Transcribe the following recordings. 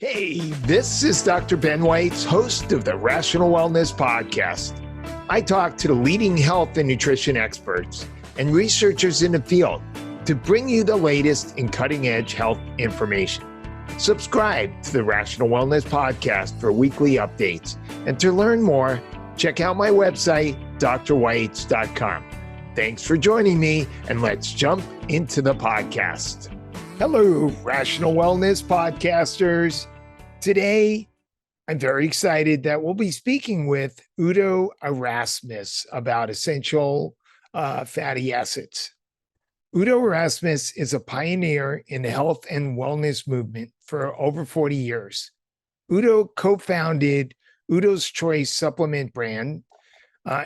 Hey, this is Dr. Ben Weitz, host of the Rational Wellness Podcast. I talk to the leading health and nutrition experts and researchers in the field to bring you the latest in cutting-edge health information. Subscribe to the Rational Wellness Podcast for weekly updates. And to learn more, check out my website, drweitz.com. Thanks for joining me, and let's jump into the podcast. Hello, Rational Wellness Podcasters. Today, I'm very excited that we'll be speaking with Udo Erasmus about essential fatty acids. Udo Erasmus is a pioneer in the health and wellness movement for over 40 years. Udo co-founded Udo's Choice supplement brand,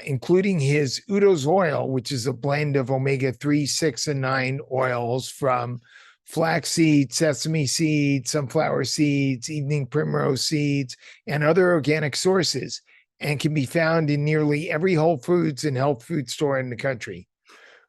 including his Udo's Oil, which is a blend of omega-3, 6, and 9 oils from flaxseed, sesame seeds, sunflower seeds, evening primrose seeds, and other organic sources, and can be found in nearly every Whole Foods and health food store in the country.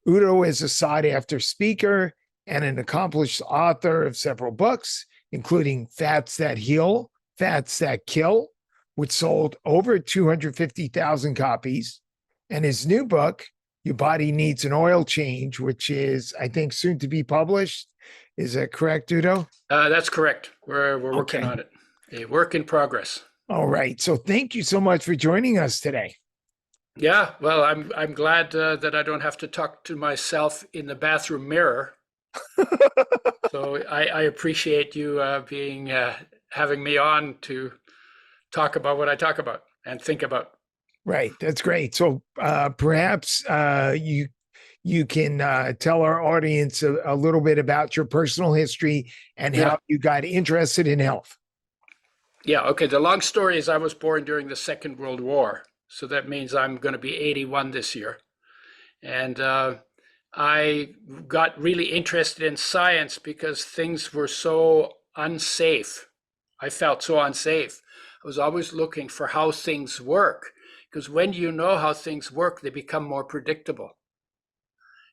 Udo is a sought-after speaker and an accomplished author of several books, including Fats That Heal, Fats That Kill, which sold over 250,000 copies, and his new book, Your Body Needs an Oil Change, which is, I think, soon to be published. Is that correct, Udo? That's correct. We're working on it. A work in progress. All right. So thank you so much for joining us today. Yeah. Well, I'm glad that I don't have to talk to myself in the bathroom mirror. So I appreciate you having me on to talk about what I talk about and think about. Right. That's great. So perhaps you can tell our audience a little bit about your personal history and how you got interested in health. Yeah. Okay. The long story is I was born during the Second World War. So that means I'm going to be 81 this year. And I got really interested in science because things were so unsafe. I felt so unsafe. I was always looking for how things work, because when you know how things work, they become more predictable.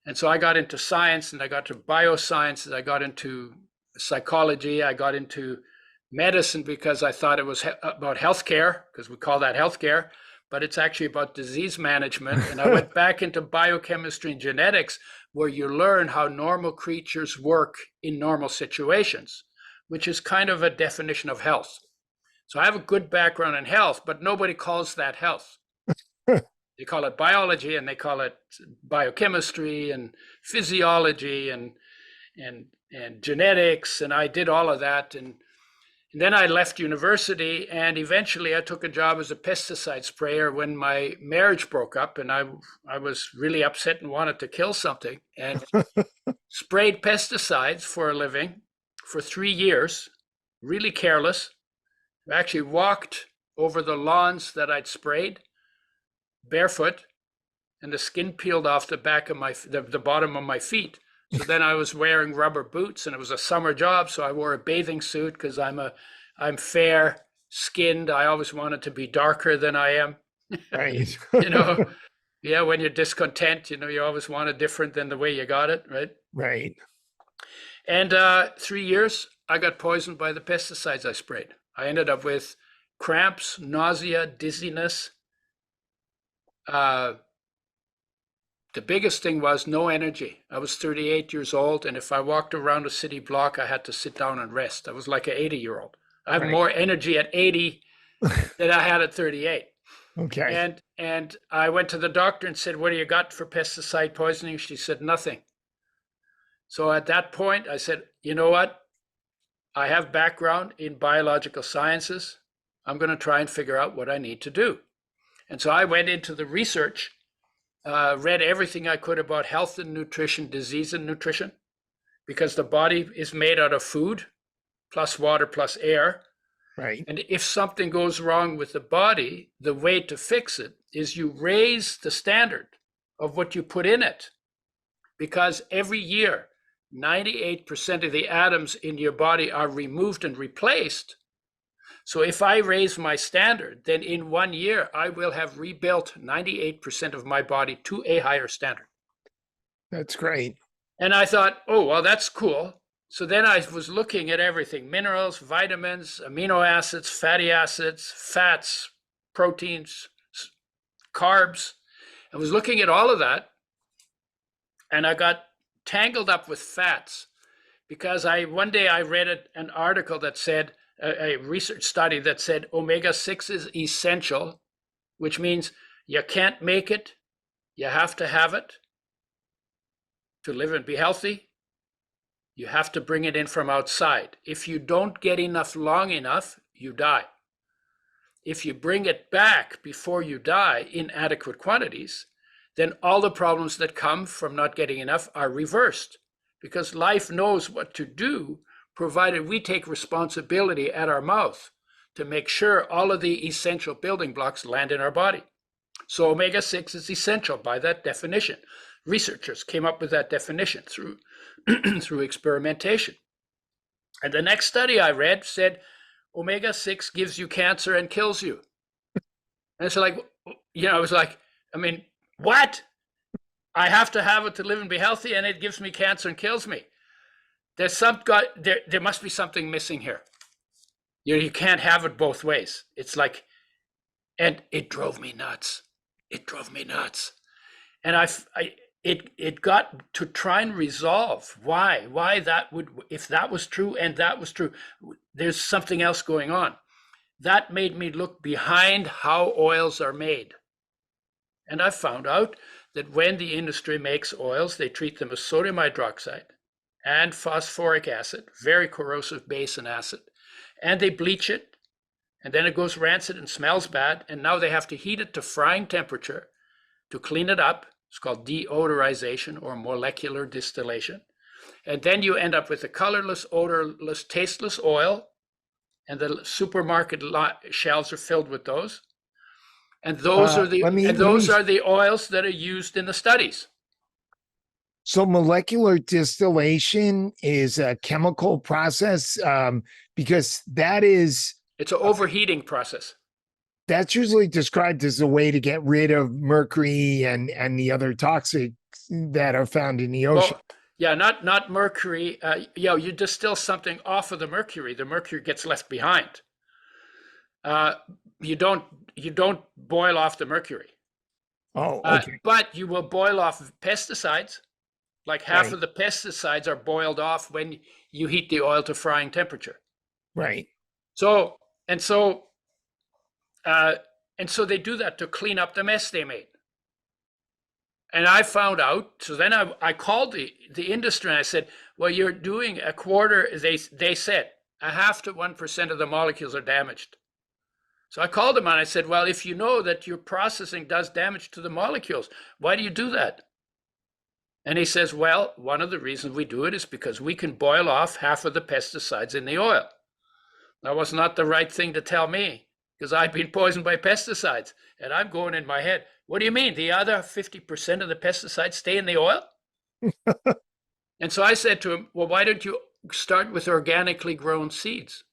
And so I got into science, and I got to bioscience, and I got into psychology, I got into medicine because I thought it was about healthcare, because we call that healthcare, but it's actually about disease management. And I went back into biochemistry and genetics, where you learn how normal creatures work in normal situations, which is kind of a definition of health. So I have a good background in health, but nobody calls that health. They call it biology, and they call it biochemistry and physiology and genetics. And I did all of that. And then I left university, and eventually I took a job as a pesticide sprayer when my marriage broke up, and I was really upset and wanted to kill something, and sprayed pesticides for a living for 3 years, really careless. I actually walked over the lawns that I'd sprayed barefoot, and the skin peeled off the back of the bottom of my feet. So then I was wearing rubber boots, and it was a summer job, so I wore a bathing suit because I'm fair skinned. I always wanted to be darker than I am. Right. Yeah, when you're discontent, you always want it different than the way you got it, right? Right. And 3 years, I got poisoned by the pesticides I sprayed. I ended up with cramps, nausea, dizziness. The biggest thing was no energy. I was 38 years old, and if I walked around a city block, I had to sit down and rest. I was like an 80-year-old. I have more energy at 80 than I had at 38. Okay. And I went to the doctor and said, "What do you got for pesticide poisoning?" She said, "Nothing." So at that point, I said, "You know what? I have background in biological sciences. I'm going to try and figure out what I need to do." And so I went into the research, read everything I could about health and nutrition, disease and nutrition, because the body is made out of food, plus water, plus air. Right. And if something goes wrong with the body, the way to fix it is you raise the standard of what you put in it. Because every year, 98% of the atoms in your body are removed and replaced. So if I raise my standard, then in 1 year, I will have rebuilt 98% of my body to a higher standard. That's great. And I thought, oh, well, that's cool. So then I was looking at everything: minerals, vitamins, amino acids, fatty acids, fats, proteins, carbs. I was looking at all of that, and I got tangled up with fats because one day I read an article that said, a research study that said omega-6 is essential, which means you can't make it, you have to have it to live and be healthy. You have to bring it in from outside. If you don't get enough long enough, you die. If you bring it back before you die in adequate quantities, then all the problems that come from not getting enough are reversed, because life knows what to do, provided we take responsibility at our mouth to make sure all of the essential building blocks land in our body. So omega-6 is essential by that definition. Researchers came up with that definition through through experimentation. And the next study I read said omega-6 gives you cancer and kills you. And it's like, I was like, what? I have to have it to live and be healthy, and it gives me cancer and kills me. There must be something missing here. You can't have it both ways. It's like, and it drove me nuts. It drove me nuts. And it got to try and resolve why that would, if that was true and that was true, there's something else going on. That made me look behind how oils are made. And I found out that when the industry makes oils, they treat them with sodium hydroxide and phosphoric acid, very corrosive base and acid, and they bleach it, and then it goes rancid and smells bad, and now they have to heat it to frying temperature to clean it up. It's called deodorization or molecular distillation. And then you end up with a colorless, odorless, tasteless oil, and the supermarket shelves are filled with those. And those are the oils that are used in the studies. So molecular distillation is a chemical process, because it's an overheating process. That's usually described as a way to get rid of mercury and the other toxics that are found in the ocean. Well, yeah, not mercury. You distill something off of the mercury gets left behind. You don't boil off the mercury. Oh, okay. But you will boil off pesticides. Like half of the pesticides are boiled off when you heat the oil to frying temperature. Right. So they do that to clean up the mess they made. And I found out, so then I called the industry and I said, well, you're doing a quarter, they said, 0.5 to 1% of the molecules are damaged. So I called them and I said, well, if you know that your processing does damage to the molecules, why do you do that? And he says, well, one of the reasons we do it is because we can boil off half of the pesticides in the oil. That was not the right thing to tell me, because I'd been poisoned by pesticides. And I'm going in my head, what do you mean? The other 50% of the pesticides stay in the oil? And so I said to him, well, why don't you start with organically grown seeds?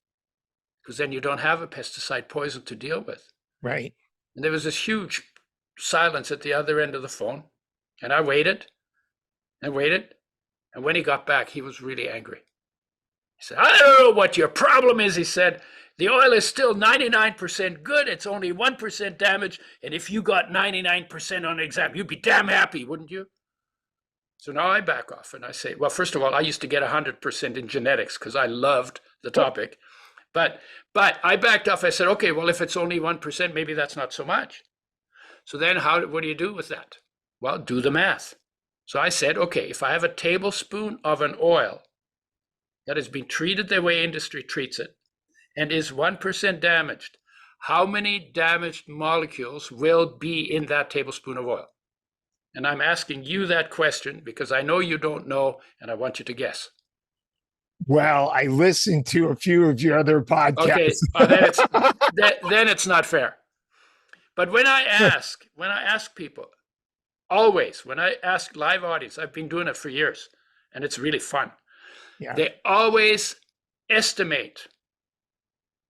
Because then you don't have a pesticide poison to deal with. Right. And there was this huge silence at the other end of the phone. And I waited and waited. And when he got back, he was really angry. He said, I don't know what your problem is. He said, the oil is still 99% good. It's only 1% damaged. And if you got 99% on an exam, you'd be damn happy, wouldn't you? So now I back off and I say, well, first of all, I used to get 100% in genetics because I loved the topic. But I backed off. I said, okay, well, if it's only 1%, maybe that's not so much. So then what do you do with that? Well, do the math. So I said, okay, if I have a tablespoon of an oil that has been treated the way industry treats it and is 1% damaged, how many damaged molecules will be in that tablespoon of oil? And I'm asking you that question because I know you don't know, and I want you to guess. Well, I listened to a few of your other podcasts. Okay, then it's not fair. But when I ask people, always, when I ask live audience, I've been doing it for years, and it's really fun. Yeah. They always estimate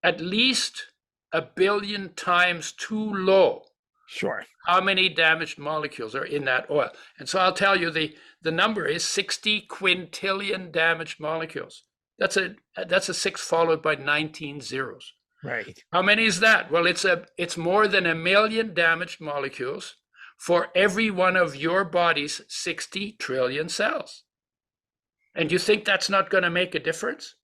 at least 1 billion times too low. Sure. How many damaged molecules are in that oil? And so I'll tell you the number is 60 quintillion damaged molecules. That's a 6 followed by 19 zeros. Right. How many is that? Well, it's more than 1 million damaged molecules for every one of your body's 60 trillion cells. And you think that's not going to make a difference?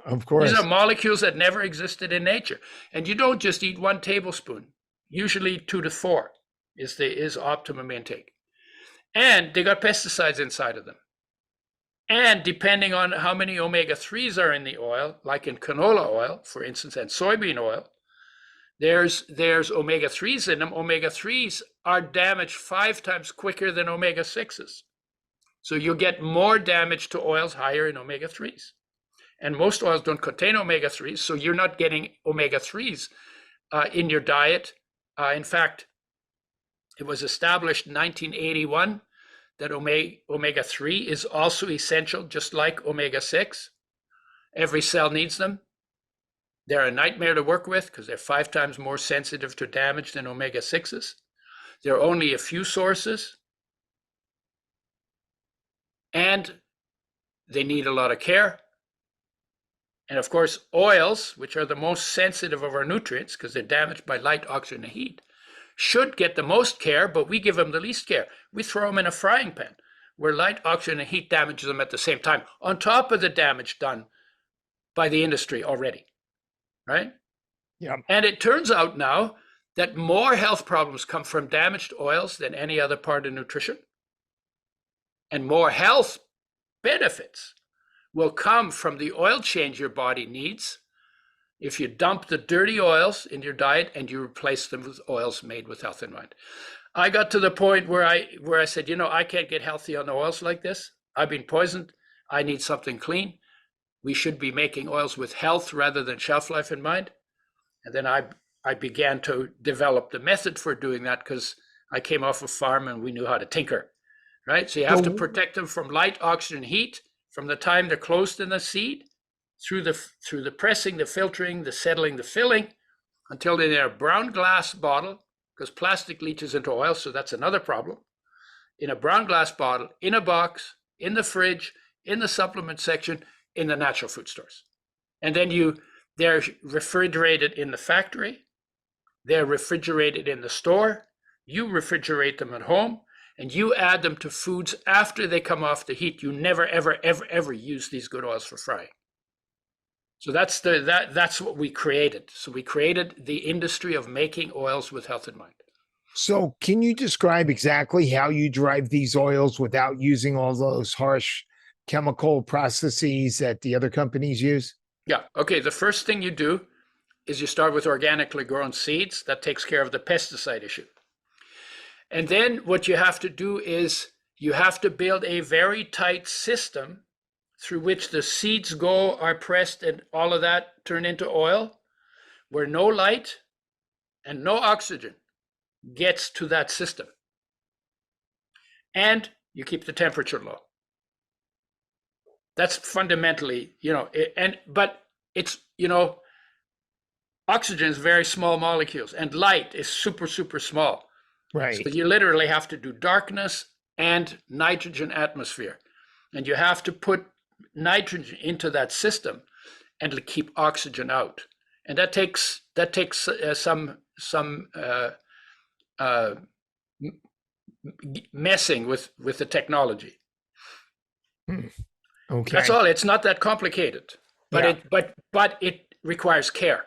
Of course. These are molecules that never existed in nature. And you don't just eat 1 tablespoon. Usually 2 to 4 is optimum intake. And they got pesticides inside of them. And depending on how many omega-3s are in the oil, like in canola oil, for instance, and soybean oil, there's omega-3s in them. Omega-3s are damaged 5 times quicker than omega-6s. So you'll get more damage to oils higher in omega-3s. And most oils don't contain omega-3s, so you're not getting omega-3s in your diet. In fact, it was established in 1981 that omega-3 is also essential, just like omega-6. Every cell needs them. They're a nightmare to work with because they're 5 times more sensitive to damage than omega-6s. There are only a few sources, and they need a lot of care. And of course, oils, which are the most sensitive of our nutrients because they're damaged by light, oxygen, and heat, should get the most care, but we give them the least care. We throw them in a frying pan where light, oxygen, and heat damages them at the same time, on top of the damage done by the industry already, right? Yeah. And it turns out now that more health problems come from damaged oils than any other part of nutrition. And more health benefits will come from the oil change your body needs if you dump the dirty oils in your diet and you replace them with oils made with health in mind. I got to the point where I said, I can't get healthy on oils like this. I've been poisoned. I need something clean. We should be making oils with health rather than shelf life in mind. And then I began to develop the method for doing that because I came off a farm and we knew how to tinker, right? So you have to protect them from light, oxygen, heat from the time they're closed in the seed through the pressing, the filtering, the settling, the filling, until they're in a brown glass bottle, because plastic leaches into oil, so that's another problem. In a brown glass bottle, in a box, in the fridge, in the supplement section, in the natural food stores. And then they're refrigerated in the factory, they're refrigerated in the store, you refrigerate them at home, and you add them to foods after they come off the heat. You never, ever, ever, ever use these good oils for frying. So that's what we created. So we created the industry of making oils with health in mind. So can you describe exactly how you drive these oils without using all those harsh chemical processes that the other companies use? Yeah. Okay. The first thing you do is you start with organically grown seeds. That takes care of the pesticide issue. And then what you have to do is you have to build a very tight system through which the seeds are pressed and all of that turn into oil, where no light and no oxygen gets to that system. And you keep the temperature low. That's fundamentally, but it's, oxygen is very small molecules and light is super, super small. Right. So you literally have to do darkness and nitrogen atmosphere. And you have to put nitrogen into that system and keep oxygen out. And that takes some messing with the technology. Okay. That's all. It's not that complicated, but it requires care.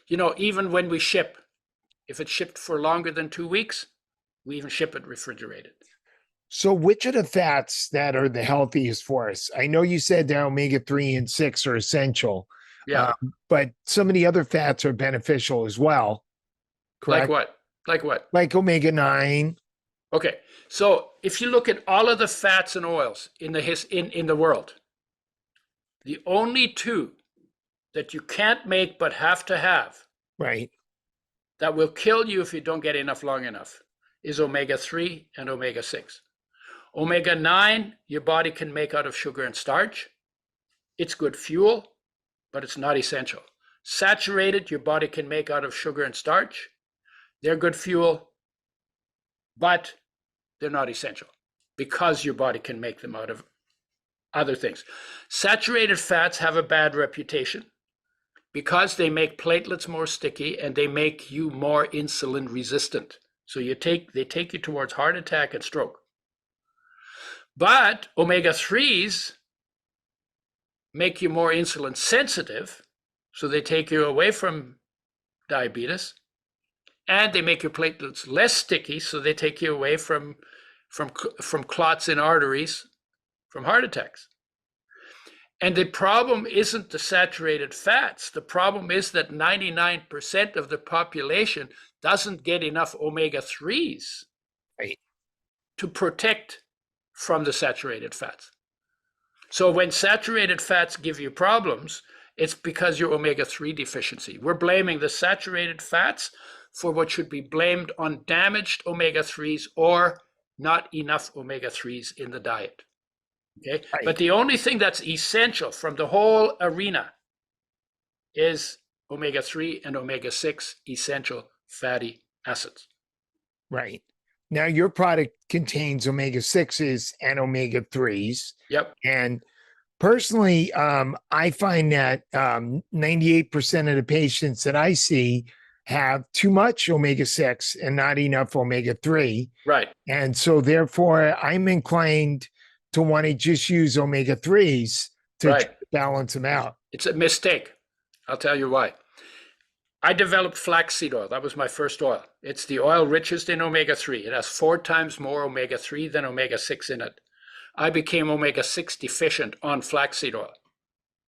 Even when we ship, if it's shipped for longer than 2 weeks, we even ship it refrigerated. So which are the fats that are the healthiest for us? I know you said that omega-3 and 6 are essential. Yeah. But some of the other fats are beneficial as well. Correct? Like what? Like omega-9. Okay. So if you look at all of the fats and oils in the world, the only 2 that you can't make but have to have, right, that will kill you if you don't get enough long enough, is omega-3 and omega-6. Omega-9, your body can make out of sugar and starch. It's good fuel, but it's not essential. Saturated, your body can make out of sugar and starch. They're good fuel, but they're not essential because your body can make them out other things. Saturated fats have a bad reputation because they make platelets more sticky and they make you more insulin resistant. So they take you towards heart attack and stroke. But omega-3s make you more insulin sensitive, so they take you away from diabetes, and they make your platelets less sticky, so they take you away from clots in arteries, from heart attacks. And the problem isn't the saturated fats. The problem is that 99% of the population doesn't get enough omega-3s to protect from the saturated fats. So when saturated fats give you problems, it's because you're omega-3 deficiency. We're blaming the saturated fats for what should be blamed on damaged omega-3s or not enough omega-3s in the diet. Okay, right. But the only thing that's essential from the whole arena is omega-3 and omega-6 essential fatty acids. Right. Now, your product contains omega-6s and omega-3s. Yep. And personally, I find that 98% of the patients that I see have too much omega-6 and not enough omega-3. Right. And so therefore, I'm inclined to want to just use omega-3s to balance them out. It's a mistake. I'll tell you why. I developed flaxseed oil. That was my first oil. It's the oil richest in omega-3. It has 4 times more omega-3 than omega-6 in it. I became omega-6 deficient on flaxseed oil.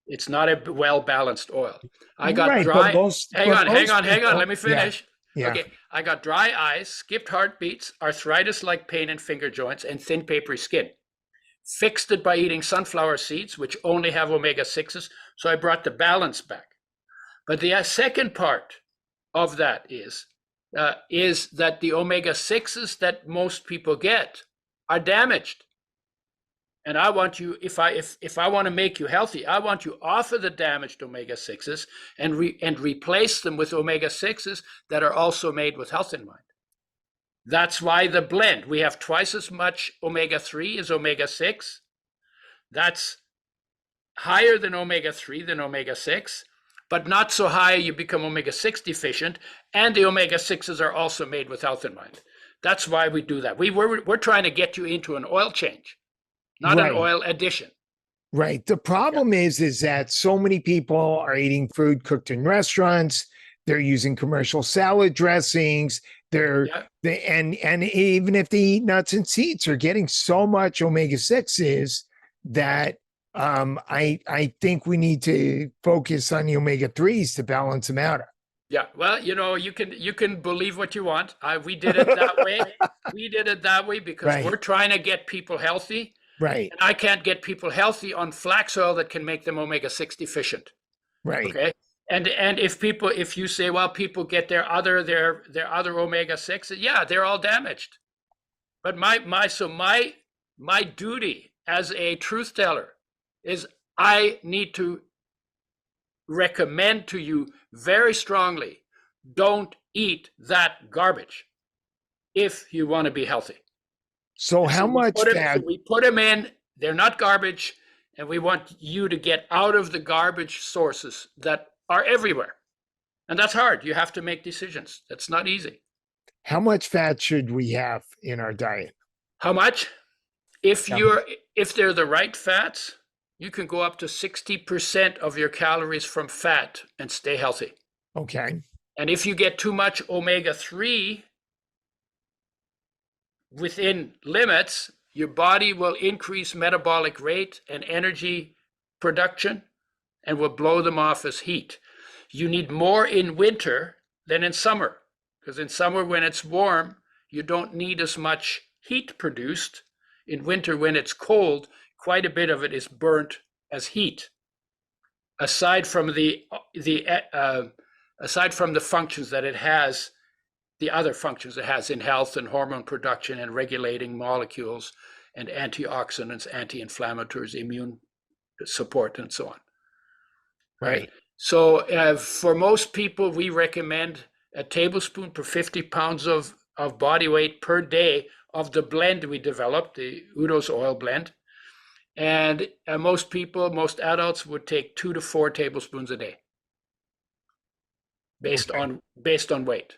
It's not a well-balanced oil. I got dry. Hang on. Let me finish. Yeah. Okay. I got dry eyes, skipped heartbeats, arthritis-like pain in finger joints, and thin, papery skin. Fixed it by eating sunflower seeds, which only have omega-6s. So I brought the balance back. But the second part of that is that the omega-6s that most people get are damaged. And I want you, if I want to make you healthy, I want you off of the damaged omega-6s and replace them with omega-6s that are also made with health in mind. That's why the blend, we have twice as much omega-3 as omega-6. That's higher than omega-3 than omega-6, but not so high you become omega-6 deficient, and the omega-6s are also made with health in mind. That's why we do that. We're trying to get you into an oil change, not an oil addition. Right. The problem is that so many people are eating food cooked in restaurants. They're using commercial salad dressings. And even if they eat nuts and seeds, they're getting so much omega-6s that I think we need to focus on the omega-3s to balance them out. Yeah, well, you can believe what you want. We did it that way. We did it that way because we're trying to get people healthy. Right. And I can't get people healthy on flax oil that can make them omega-6 deficient. Right. Okay. And if you say, well, people get their other omega-6, yeah, they're all damaged. But my duty as a truth teller is I need to recommend to you very strongly, don't eat that garbage if you want to be healthy. So how much fat? We put them in, they're not garbage, and we want you to get out of the garbage sources that are everywhere. And that's hard. You have to make decisions. That's not easy. How much fat should we have in our diet? How much? If they're the right fats, you can go up to 60% of your calories from fat and stay healthy. Okay. And if you get too much omega-3 within limits, your body will increase metabolic rate and energy production and will blow them off as heat. You need more in winter than in summer, because in summer when it's warm, you don't need as much heat produced. In winter when it's cold, quite a bit of it is burnt as heat. Aside from the functions that it has, the other functions it has in health and hormone production and regulating molecules and antioxidants, anti-inflammatories, immune support, and so on. Right. So for most people, we recommend a tablespoon per 50 pounds of body weight per day of the blend we developed, the Udo's oil blend. And most adults would take 2 to 4 tablespoons a day based on weight.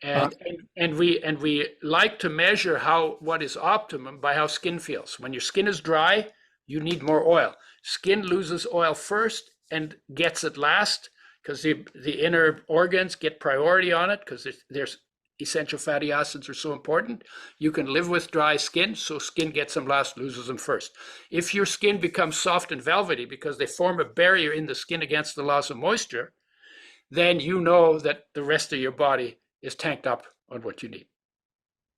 And we like to measure what is optimum by how skin feels. When your skin is dry, you need more oil. Skin loses oil first and gets it last because the inner organs get priority on it because there's essential fatty acids are so important. You can live with dry skin, so skin gets them last, loses them first. If your skin becomes soft and velvety because they form a barrier in the skin against the loss of moisture, then you know that the rest of your body is tanked up on what you need.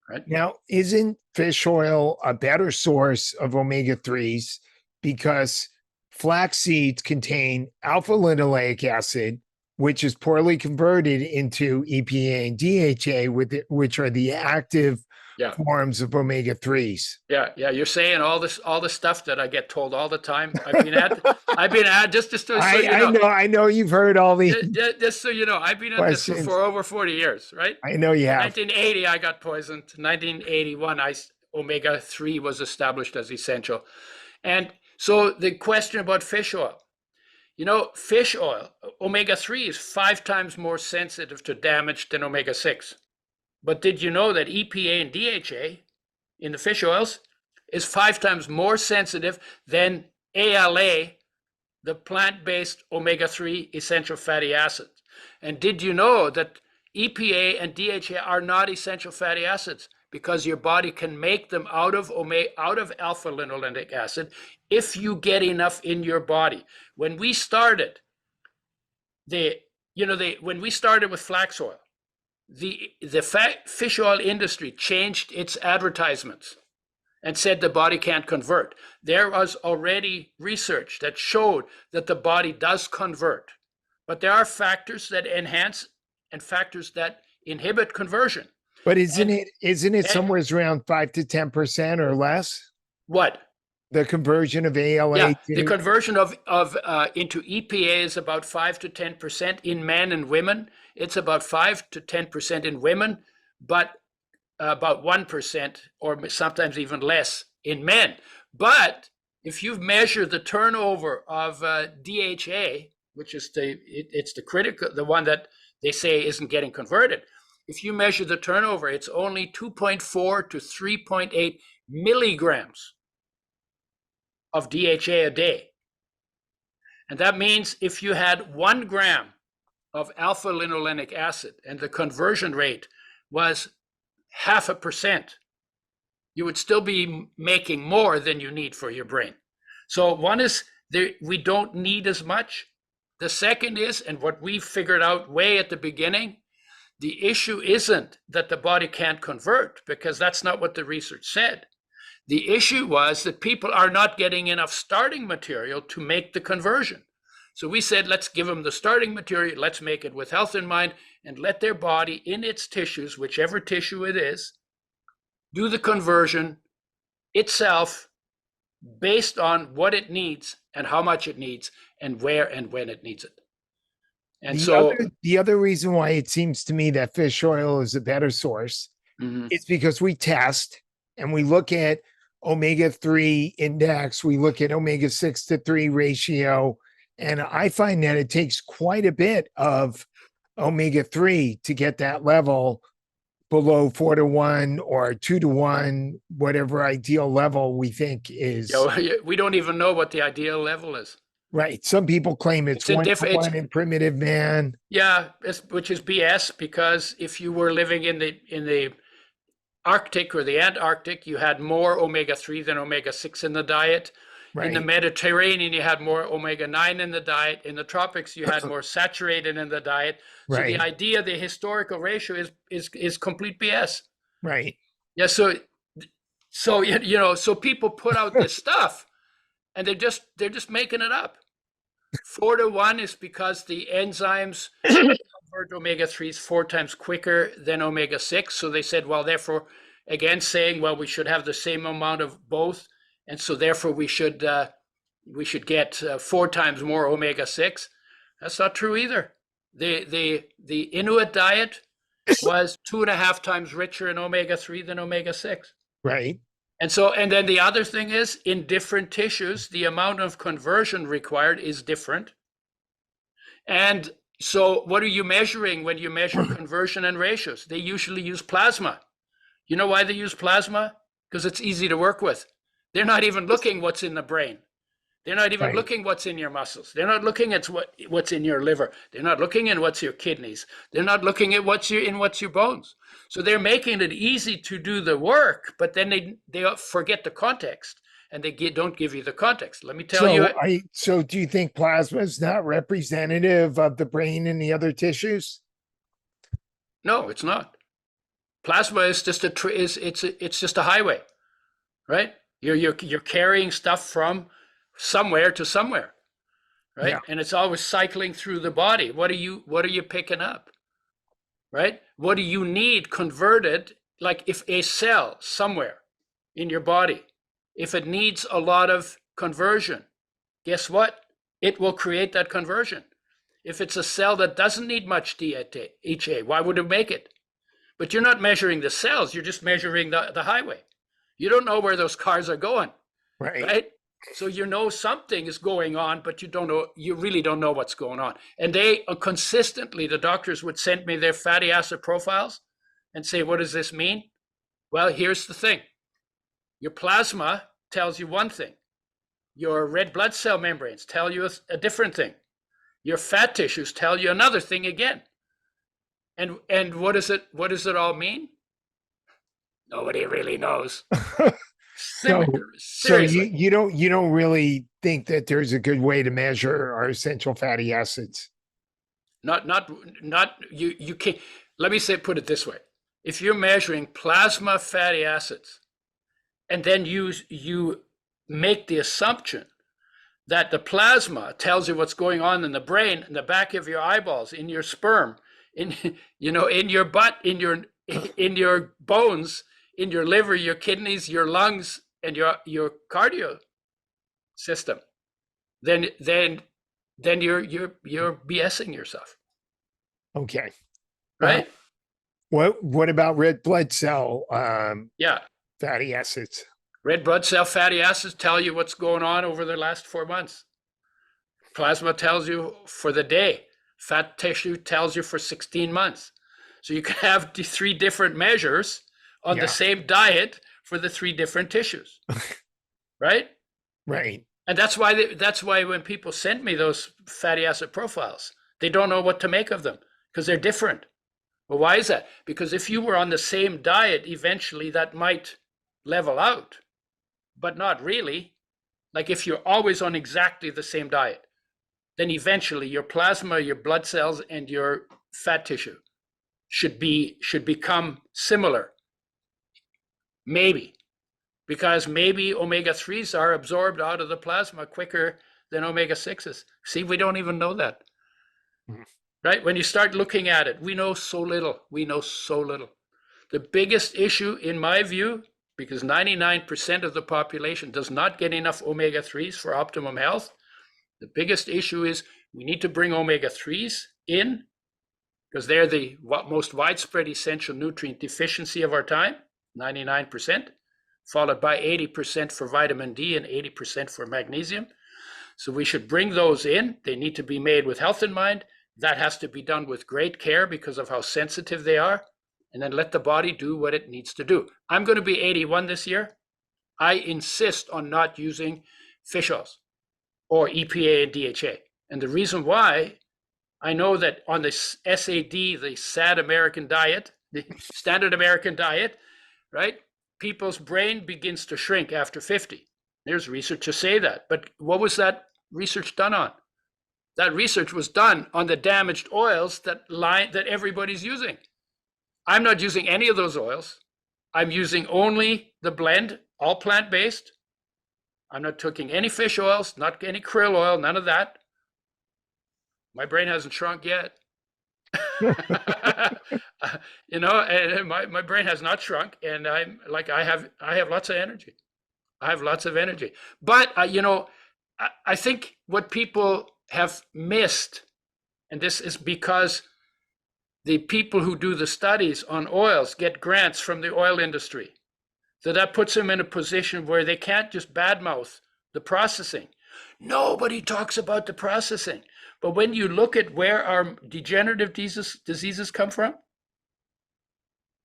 Right? Now, isn't fish oil a better source of omega-3s because flax seeds contain alpha-linoleic acid, which is poorly converted into EPA and DHA, which are the active forms of omega-3s. Yeah, you're saying all the stuff that I get told all the time. I've been at just so you know. I know you've heard all these. Just so you know, I've been at this for over 40 years, right? I know you have. 1980, I got poisoned. 1981, omega-3 was established as essential. And so the question about fish oil, fish oil, omega-3 is 5 times more sensitive to damage than omega-6. But did you know that EPA and DHA in the fish oils is 5 times more sensitive than ALA, the plant-based omega-3 essential fatty acids? And did you know that EPA and DHA are not essential fatty acids because your body can make them out of alpha-linolenic acid if you get enough in your body? When we started, when we started with flax oil, the fish oil industry changed its advertisements and said the body can't convert. There was already research that showed that the body does convert, but there are factors that enhance and factors that inhibit conversion. But isn't it somewhere around 5 to 10% or less? What? The conversion of ALA? Yeah, the conversion of into EPA is about 5 to 10% in men and women. It's about 5 to 10% in women, but about 1% or sometimes even less in men. But if you measure the turnover of DHA, which is the one that they say isn't getting converted, if you measure the turnover, it's only 2.4 to 3.8 milligrams of DHA a day. And that means if you had 1 gram of alpha-linolenic acid and the conversion rate was 0.5%, you would still be making more than you need for your brain. So one is we don't need as much. The second is, and what we figured out way at the beginning, the issue isn't that the body can't convert, because that's not what the research said. The issue was that people are not getting enough starting material to make the conversion. So we said, let's give them the starting material, let's make it with health in mind, and let their body in its tissues, whichever tissue it is, do the conversion itself based on what it needs and how much it needs and where and when it needs it. And the other reason why it seems to me that fish oil is a better source is because we test and we look at omega-3 index, we look at omega-6 to 3 ratio, and I find that it takes quite a bit of omega-3 to get that level below 4 to 1 or 2 to 1, whatever ideal level we think is. We don't even know what the ideal level is. Right. Some people claim it's 1 to 1 in primitive man. Yeah, which is BS, because if you were living in the Arctic or the Antarctic, you had more omega-3 than omega-6 in the diet. Right. In the Mediterranean, you had more omega-9 in the diet. In the tropics, you had more saturated in the diet. So the idea, the historical ratio is complete BS. Right. Yeah. So people put out this stuff, and they're just making it up. 4 to 1 is because the enzymes convert omega-3s 4 times quicker than omega-6. So they said, well, therefore, again, saying, well, we should have the same amount of both. And so therefore we should get 4 times more omega-6. That's not true either. The Inuit diet was 2.5 times richer in omega-3 than omega-6. Right. And then the other thing is, in different tissues, the amount of conversion required is different. And so what are you measuring when you measure conversion and ratios? They usually use plasma. You know why they use plasma? Because it's easy to work with. They're not even looking what's in the brain. They're not even looking what's in your muscles. They're not looking at what's in your liver. They're not looking at what's your kidneys. They're not looking at what's your bones. So they're making it easy to do the work, but then they forget the context, and they don't give you the context. Let me tell you. So do you think plasma is not representative of the brain and the other tissues? No, it's not. Plasma is just it's just a highway, right? You're carrying stuff from somewhere to somewhere, right? Yeah. And it's always cycling through the body. What are you picking up, right? What do you need converted? Like if a cell somewhere in your body, if it needs a lot of conversion, guess what? It will create that conversion. If it's a cell that doesn't need much DHA, why would it make it? But you're not measuring the cells, you're just measuring the highway. You don't know where those cars are going, right? So you know something is going on, but you really don't know what's going on. And they consistently, the doctors would send me their fatty acid profiles and say, what does this mean? Well, here's the thing. Your plasma tells you one thing. Your red blood cell membranes tell you a different thing. Your fat tissues tell you another thing again. And what does it all mean? Nobody really knows. So you don't really think that there's a good way to measure our essential fatty acids? Not you can't. Let me put it this way. If you're measuring plasma fatty acids, and then you make the assumption that the plasma tells you what's going on in the brain, in the back of your eyeballs, in your sperm, in your butt, in your bones, in your liver, your kidneys, your lungs, and your cardio system, then you're BSing yourself. Okay. Right. What about red blood cell fatty acids? Red blood cell fatty acids tell you what's going on over the last 4 months. Plasma tells you for the day. Fat tissue tells you for 16 months. So you can have the 3 different measures on the same diet for the 3 different tissues. Right? Right. And that's why when people send me those fatty acid profiles, they don't know what to make of them because they're different. Well, why is that? Because if you were on the same diet, eventually that might level out, but not really. Like if you're always on exactly the same diet, then eventually your plasma, your blood cells, and your fat tissue should become similar. Maybe, because maybe omega-3s are absorbed out of the plasma quicker than omega-6s. See, we don't even know that. Right? When you start looking at it, we know so little. The biggest issue, in my view, because 99% of the population does not get enough omega-3s for optimum health, the biggest issue is we need to bring omega-3s in because they're the most widespread essential nutrient deficiency of our time, 99%, followed by 80% for vitamin D and 80% for magnesium. So we should bring those in. They need to be made with health in mind. That has to be done with great care because of how sensitive they are, and then let the body do what it needs to do. I'm going to be 81 this year. I insist on not using fish oils or EPA and DHA. And the reason why, I know that on the SAD, the SAD American diet, the standard American diet, right? People's brain begins to shrink after 50. There's research to say that. But what was that research done on? That research was done on the damaged oils that everybody's using. I'm not using any of those oils. I'm using only the blend, all plant-based. I'm not taking any fish oils, not any krill oil, none of that. My brain hasn't shrunk yet. And my brain has not shrunk, and I have lots of energy. But I think what people have missed, and this is because the people who do the studies on oils get grants from the oil industry. So that puts them in a position where they can't just badmouth the processing. Nobody talks about the processing. But when you look at where our degenerative diseases come from,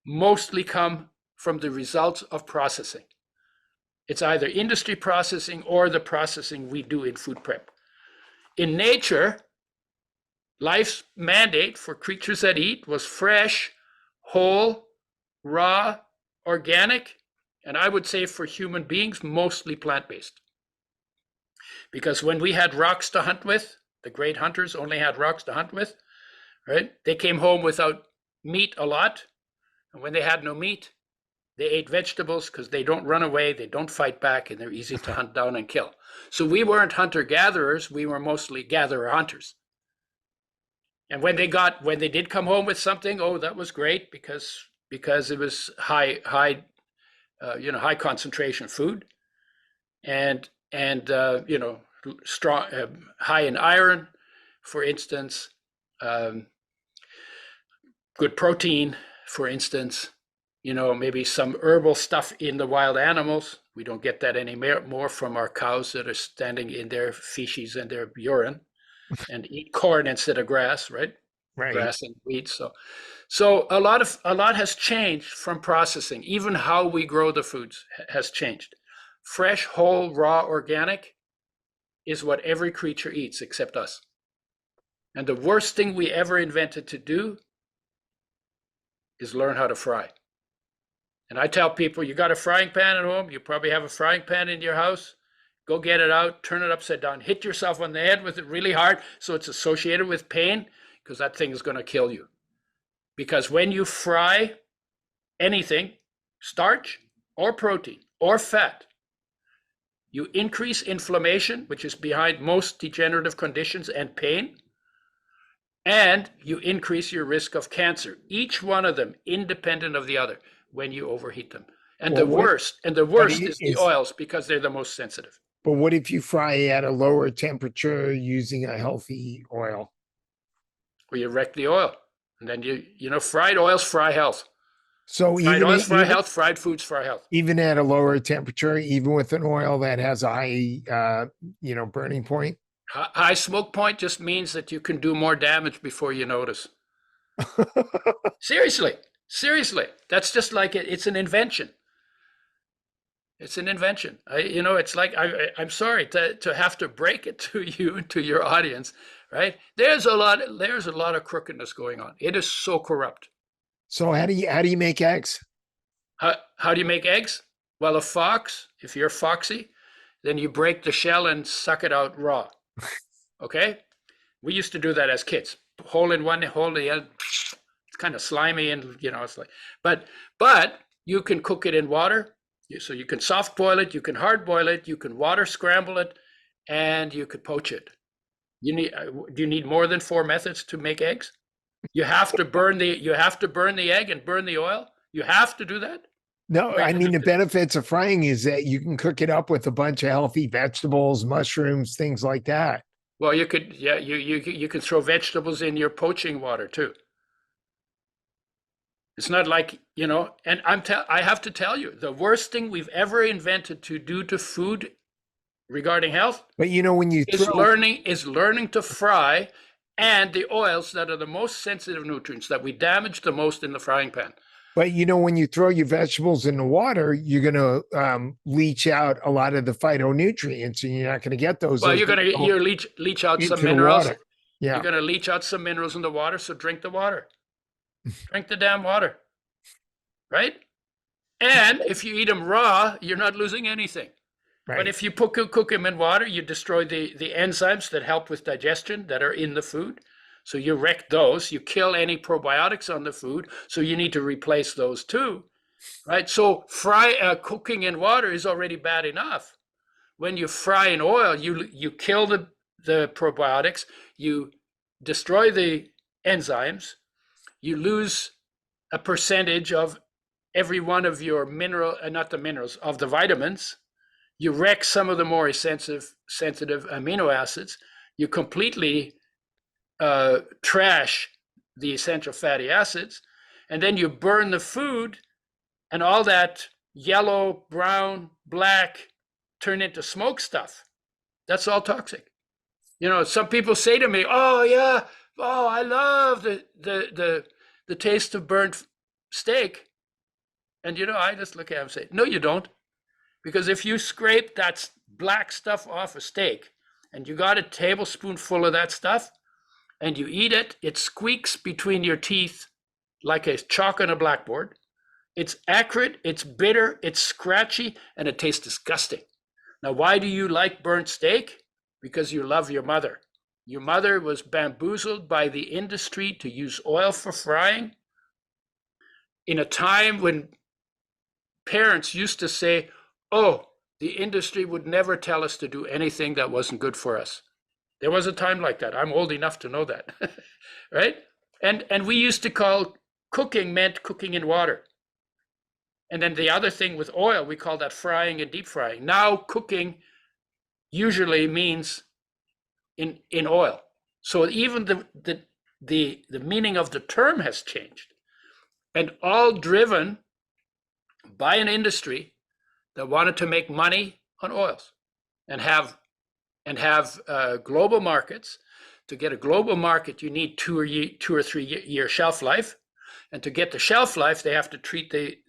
mostly come from the results of processing. It's either industry processing or the processing we do in food prep. In nature, life's mandate for creatures that eat was fresh, whole, raw, organic, and I would say for human beings, mostly plant-based. Because when we had rocks to hunt with, the great hunters only had rocks to hunt with, right? They came home without meat a lot. And when they had no meat, they ate vegetables because they don't run away, they don't fight back, and they're easy to hunt down and kill. So we weren't hunter-gatherers, we were mostly gatherer-hunters. And when they did come home with something, oh, that was great because it was high concentration food, and strong, high in iron, for instance, good protein, for instance, maybe some herbal stuff in the wild animals. We don't get that anymore from our cows that are standing in their feces and their urine and eat corn instead of grass, right? Right. Grass and wheat. So a lot has changed from processing. Even how we grow the foods has changed. Fresh, whole, raw, organic is what every creature eats except us. And the worst thing we ever invented to do is learn how to fry. And I tell people, you got a frying pan at home, you probably have a frying pan in your house, go get it out, turn it upside down, hit yourself on the head with it really hard so it's associated with pain, because that thing is going to kill you. Because when you fry anything, starch or protein or fat, you increase inflammation, which is behind most degenerative conditions and pain, and you increase your risk of cancer, each one of them independent of the other when you overheat them. And the worst is the oils, because they're the most sensitive. But what if you fry at a lower temperature using a healthy oil? Well, you wreck the oil. And then fried oils fry health. So fried oils fry health, fried foods fry health. Even at a lower temperature, even with an oil that has a high burning point? High smoke point just means that you can do more damage before you notice. Seriously. That's just like it's an invention. It's an invention. It's like I'm sorry to have to break it to you, to your audience, right? There's a lot of crookedness going on. It is so corrupt. So how do you make eggs? How do you make eggs? Well, a fox, if you're foxy, then you break the shell and suck it out raw. Okay? We used to do that as kids. Hole in one, hole in the other. It's kind of slimy and, it's like, but you can cook it in water. So you can soft boil it, you can hard boil it, you can water scramble it, and you could poach it. Do you need more than 4 methods to make eggs? You have to burn the egg and burn the oil. You have to do that. No, I mean, the benefits of frying is that you can cook it up with a bunch of healthy vegetables, mushrooms, things like that. Well, you could, you can throw vegetables in your poaching water too. It's not like, and I have to tell you, the worst thing we've ever invented to do to food regarding health, but when you is learning to fry, and the oils that are the most sensitive nutrients that we damage the most in the frying pan. But when you throw your vegetables in the water, you're going to leach out a lot of the phytonutrients, and you're not going to get those. Well, you're going to leach out some minerals. Yeah. You're going to leach out some minerals in the water, so drink the water. Drink the damn water, right? And if you eat them raw, you're not losing anything. Right. But if you cook them in water, you destroy the enzymes that help with digestion that are in the food. So you wreck those. You kill any probiotics on the food. So you need to replace those too, right? So cooking in water is already bad enough. When you fry in oil, you kill the probiotics. You destroy the enzymes. You lose a percentage of every one of your of the vitamins. You wreck some of the more sensitive amino acids. You completely trash the essential fatty acids, and then you burn the food, and all that yellow, brown, black, turn into smoke stuff. That's all toxic. You know, some people say to me, "Oh yeah, oh I love the taste of burnt steak," and you know, I just look at them and say, "No, you don't, because if you scrape that black stuff off a steak, and you got a tablespoonful of that stuff, and you eat it, it squeaks between your teeth like a chalk on a blackboard. It's acrid, it's bitter, it's scratchy, and it tastes disgusting." Now, why do you like burnt steak? Because you love your mother. Your mother was bamboozled by the industry to use oil for frying in a time when parents used to say, "Oh, the industry would never tell us to do anything that wasn't good for us." There was a time like that. I'm old enough to know that, right? And we used to call cooking meant cooking in water. And then the other thing with oil, we call that frying and deep frying. Now cooking usually means in oil. So even the meaning of the term has changed, and all driven by an industry that wanted to make money on oils and have global markets. To get a global market, you need 2 or 3 year shelf life, and to get the shelf life, they have to treat the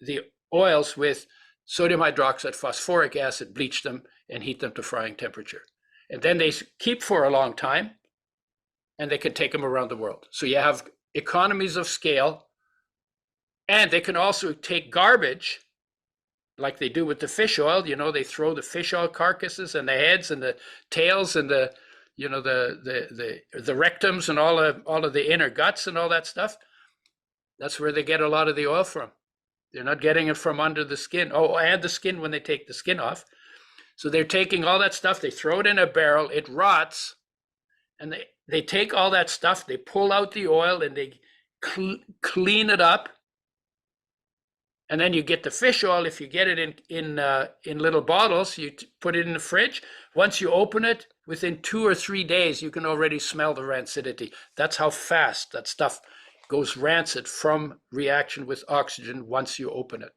oils with sodium hydroxide, phosphoric acid, bleach them, and heat them to frying temperature. And then they keep for a long time, and they can take them around the world. So you have economies of scale, and they can also take garbage, like they do with the fish oil. You know, they throw the fish oil carcasses and the heads and the tails and the rectums and all of the inner guts and all that stuff. That's where they get a lot of the oil from. They're not getting it from under the skin. Oh, and the skin when they take the skin off. So they're taking all that stuff, they throw it in a barrel, it rots, and they take all that stuff, they pull out the oil, and they clean it up. And then you get the fish oil. If you get it in little bottles, you put it in the fridge. Once you open it, within 2 or 3 days, you can already smell the rancidity. That's how fast that stuff goes rancid from reaction with oxygen once you open it.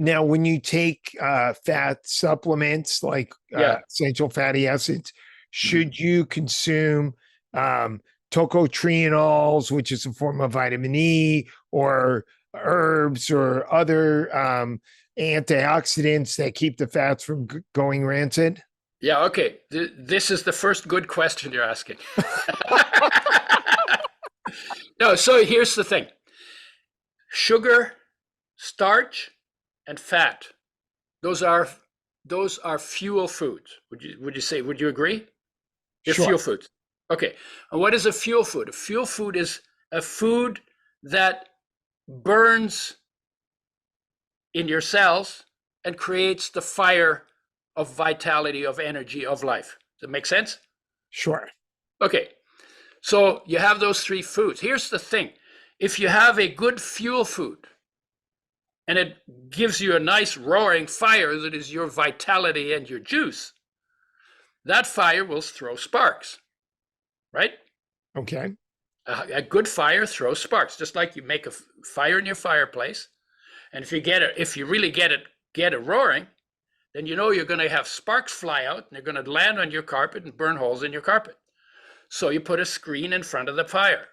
Now, when you take fat supplements like essential fatty acids, should you consume tocotrienols, which is a form of vitamin E, or herbs or other antioxidants that keep the fats from going rancid? Yeah, okay. This is the first good question you're asking. No, so here's the thing. Sugar, starch, and fat, those are fuel foods. Would you agree? They're Sure. fuel foods. Okay. And what is a fuel food? A fuel food is a food that burns in your cells and creates the fire of vitality, of energy, of life. Does that make sense? Sure. Okay. So you have those 3 foods. Here's the thing. If you have a good fuel food and it gives you a nice roaring fire that is your vitality and your juice, that fire will throw sparks, right? Okay. A good fire throws sparks, just like you make a fire in your fireplace. And if you really get it roaring, then you know you're going to have sparks fly out and they're going to land on your carpet and burn holes in your carpet. So you put a screen in front of the fire.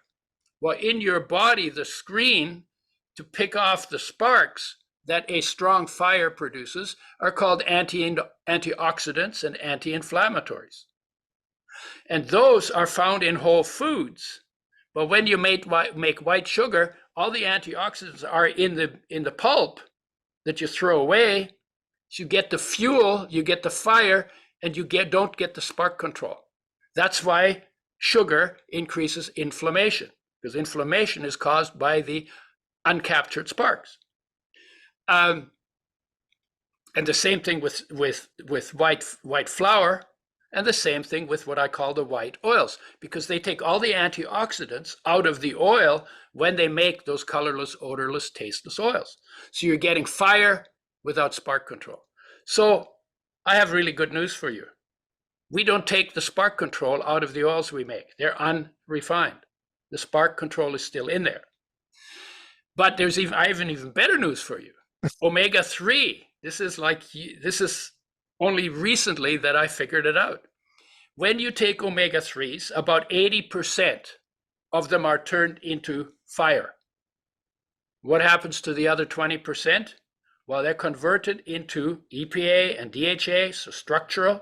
Well, in your body, the screen to pick off the sparks that a strong fire produces are called antioxidants and anti-inflammatories. And those are found in whole foods. But when you make white sugar, all the antioxidants are in the pulp that you throw away. So you get the fuel, you get the fire, and you don't get the spark control. That's why sugar increases inflammation, because inflammation is caused by the uncaptured sparks. And the same thing with white flour, and the same thing with what I call the white oils, because they take all the antioxidants out of the oil when they make those colorless, odorless, tasteless oils. So you're getting fire without spark control. So I have really good news for you. We don't take the spark control out of the oils we make. They're unrefined. The spark control is still in there. But I have an even better news for you. Omega-3, this is only recently that I figured it out. When you take omega-3s, about 80% of them are turned into fire. What happens to the other 20%? Well, they're converted into EPA and DHA, so structural.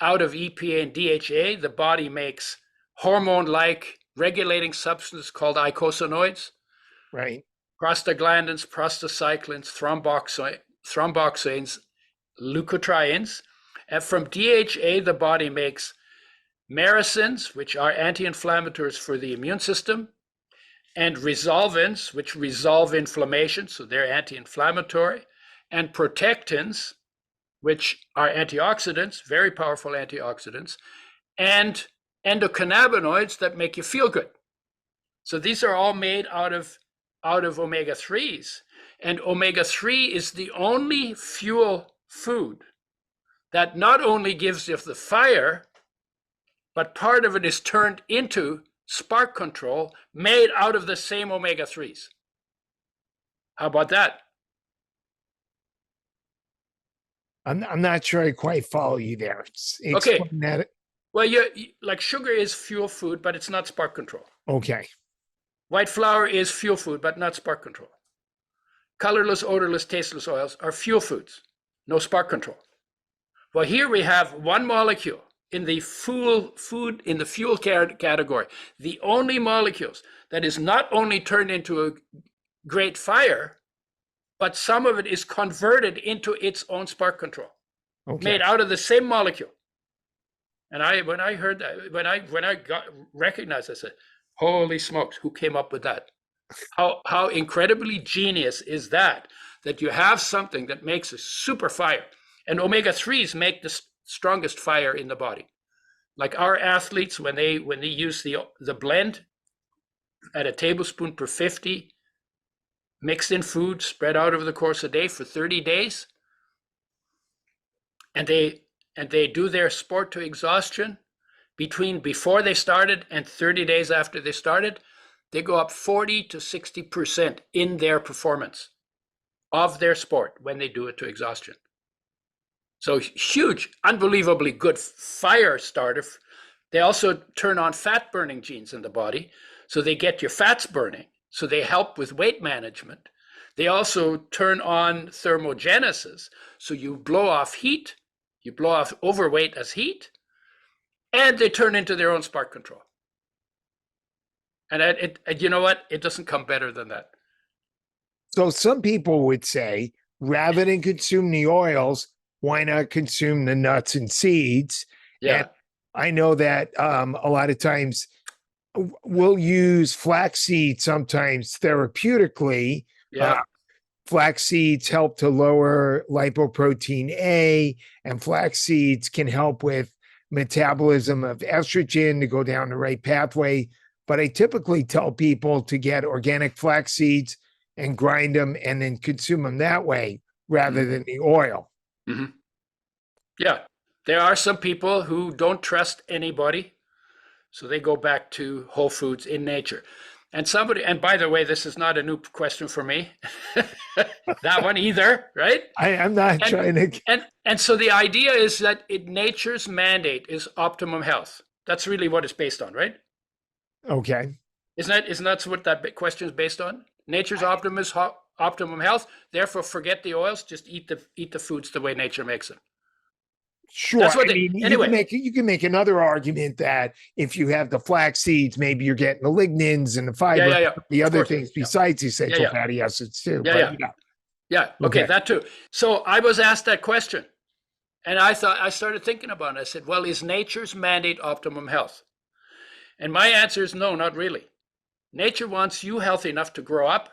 Out of EPA and DHA, the body makes hormone-like regulating substances called eicosanoids. Right. Prostaglandins, prostacyclins, thromboxanes, leukotrienes. And from DHA, the body makes myrisins, which are anti-inflammatories for the immune system, and resolvins, which resolve inflammation, so they're anti-inflammatory, and protectins, which are antioxidants, very powerful antioxidants, and endocannabinoids that make you feel good. So these are all made out of omega-3s. And omega-3 is the only fuel food that not only gives you the fire, but part of it is turned into spark control made out of the same omega-3s. How about that? I'm not sure I quite follow you there. Okay. That. Well, like sugar is fuel food, but it's not spark control. Okay. White flour is fuel food, but not spark control. Colorless, odorless, tasteless oils are fuel foods, no spark control. Well, here we have one molecule in the fuel category, the only molecules that is not only turned into a great fire, but some of it is converted into its own spark control, made out of the same molecule. And when I heard that, when I got recognized, I said, "Holy smokes, who came up with that? How incredibly genius is that? That you have something that makes a super fire." And omega-3s make the strongest fire in the body. Like our athletes, when they use the blend at a tablespoon per 50, mixed in food, spread out over the course of a day for 30 days, and they do their sport to exhaustion before they started and 30 days after they started, they go up 40 to 60% in their performance of their sport when they do it to exhaustion. So huge, unbelievably good fire starter. They also turn on fat burning genes in the body, so they get your fats burning. So they help with weight management. They also turn on thermogenesis, so you blow off heat, you blow off overweight as heat, and they turn into their own spark control. And you know what? It doesn't come better than that. So some people would say, rather than consume the oils, why not consume the nuts and seeds? Yeah. And I know that a lot of times we'll use flaxseed sometimes therapeutically. Yeah. Flax seeds help to lower lipoprotein A, and flax seeds can help with metabolism of estrogen to go down the right pathway. But I typically tell people to get organic flax seeds and grind them and then consume them that way rather than the oil. Mm-hmm. Yeah. There are some people who don't trust anybody, so they go back to whole foods in nature. And by the way, this is not a new question for me. That one either, right? I'm not trying to. And so the idea is that nature's mandate is optimum health. That's really what it's based on, right? Okay. Isn't that what that question is based on? Nature's optimum health. Therefore, forget the oils. Just eat the foods the way nature makes them. Sure. You can make another argument that if you have the flax seeds, maybe you're getting the lignins and the fiber, the other things besides essential fatty acids too. Yeah. Okay, that too. So I was asked that question, and I started thinking about it. I said, well, is nature's mandate optimum health? And my answer is no, not really. Nature wants you healthy enough to grow up,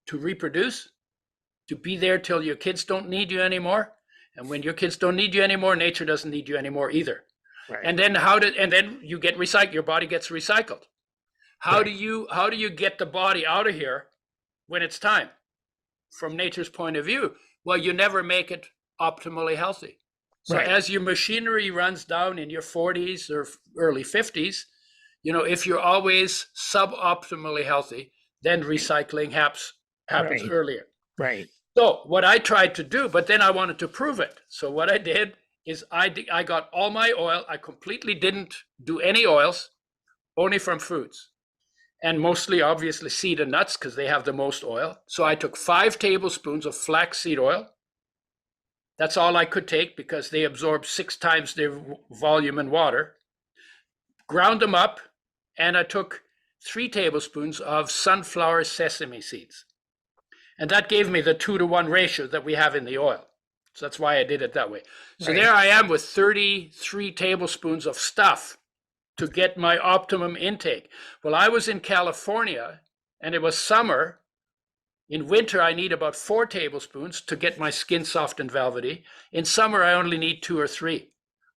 to reproduce, to be there till your kids don't need you anymore. And when your kids don't need you anymore, nature doesn't need you anymore either. Right. And then you get recycled. Your body gets recycled. How do you get the body out of here when it's time? From nature's point of view, well, you never make it optimally healthy. So as your machinery runs down in your 40s or early 50s, if you're always suboptimally healthy, then recycling happens earlier. Right. So what I tried to do, but then I wanted to prove it. So what I did is I got all my oil. I completely didn't do any oils, only from foods. And mostly, obviously, seed and nuts because they have the most oil. So I took 5 tablespoons of flaxseed oil. That's all I could take because they absorb 6 times their volume in water. Ground them up, and I took 3 tablespoons of sunflower sesame seeds. And that gave me the 2-to-1 ratio that we have in the oil. So that's why I did it that way. So there I am with 33 tablespoons of stuff to get my optimum intake. Well, I was in California and it was summer. In winter, I need about 4 tablespoons to get my skin soft and velvety. In summer, I only need 2 or 3.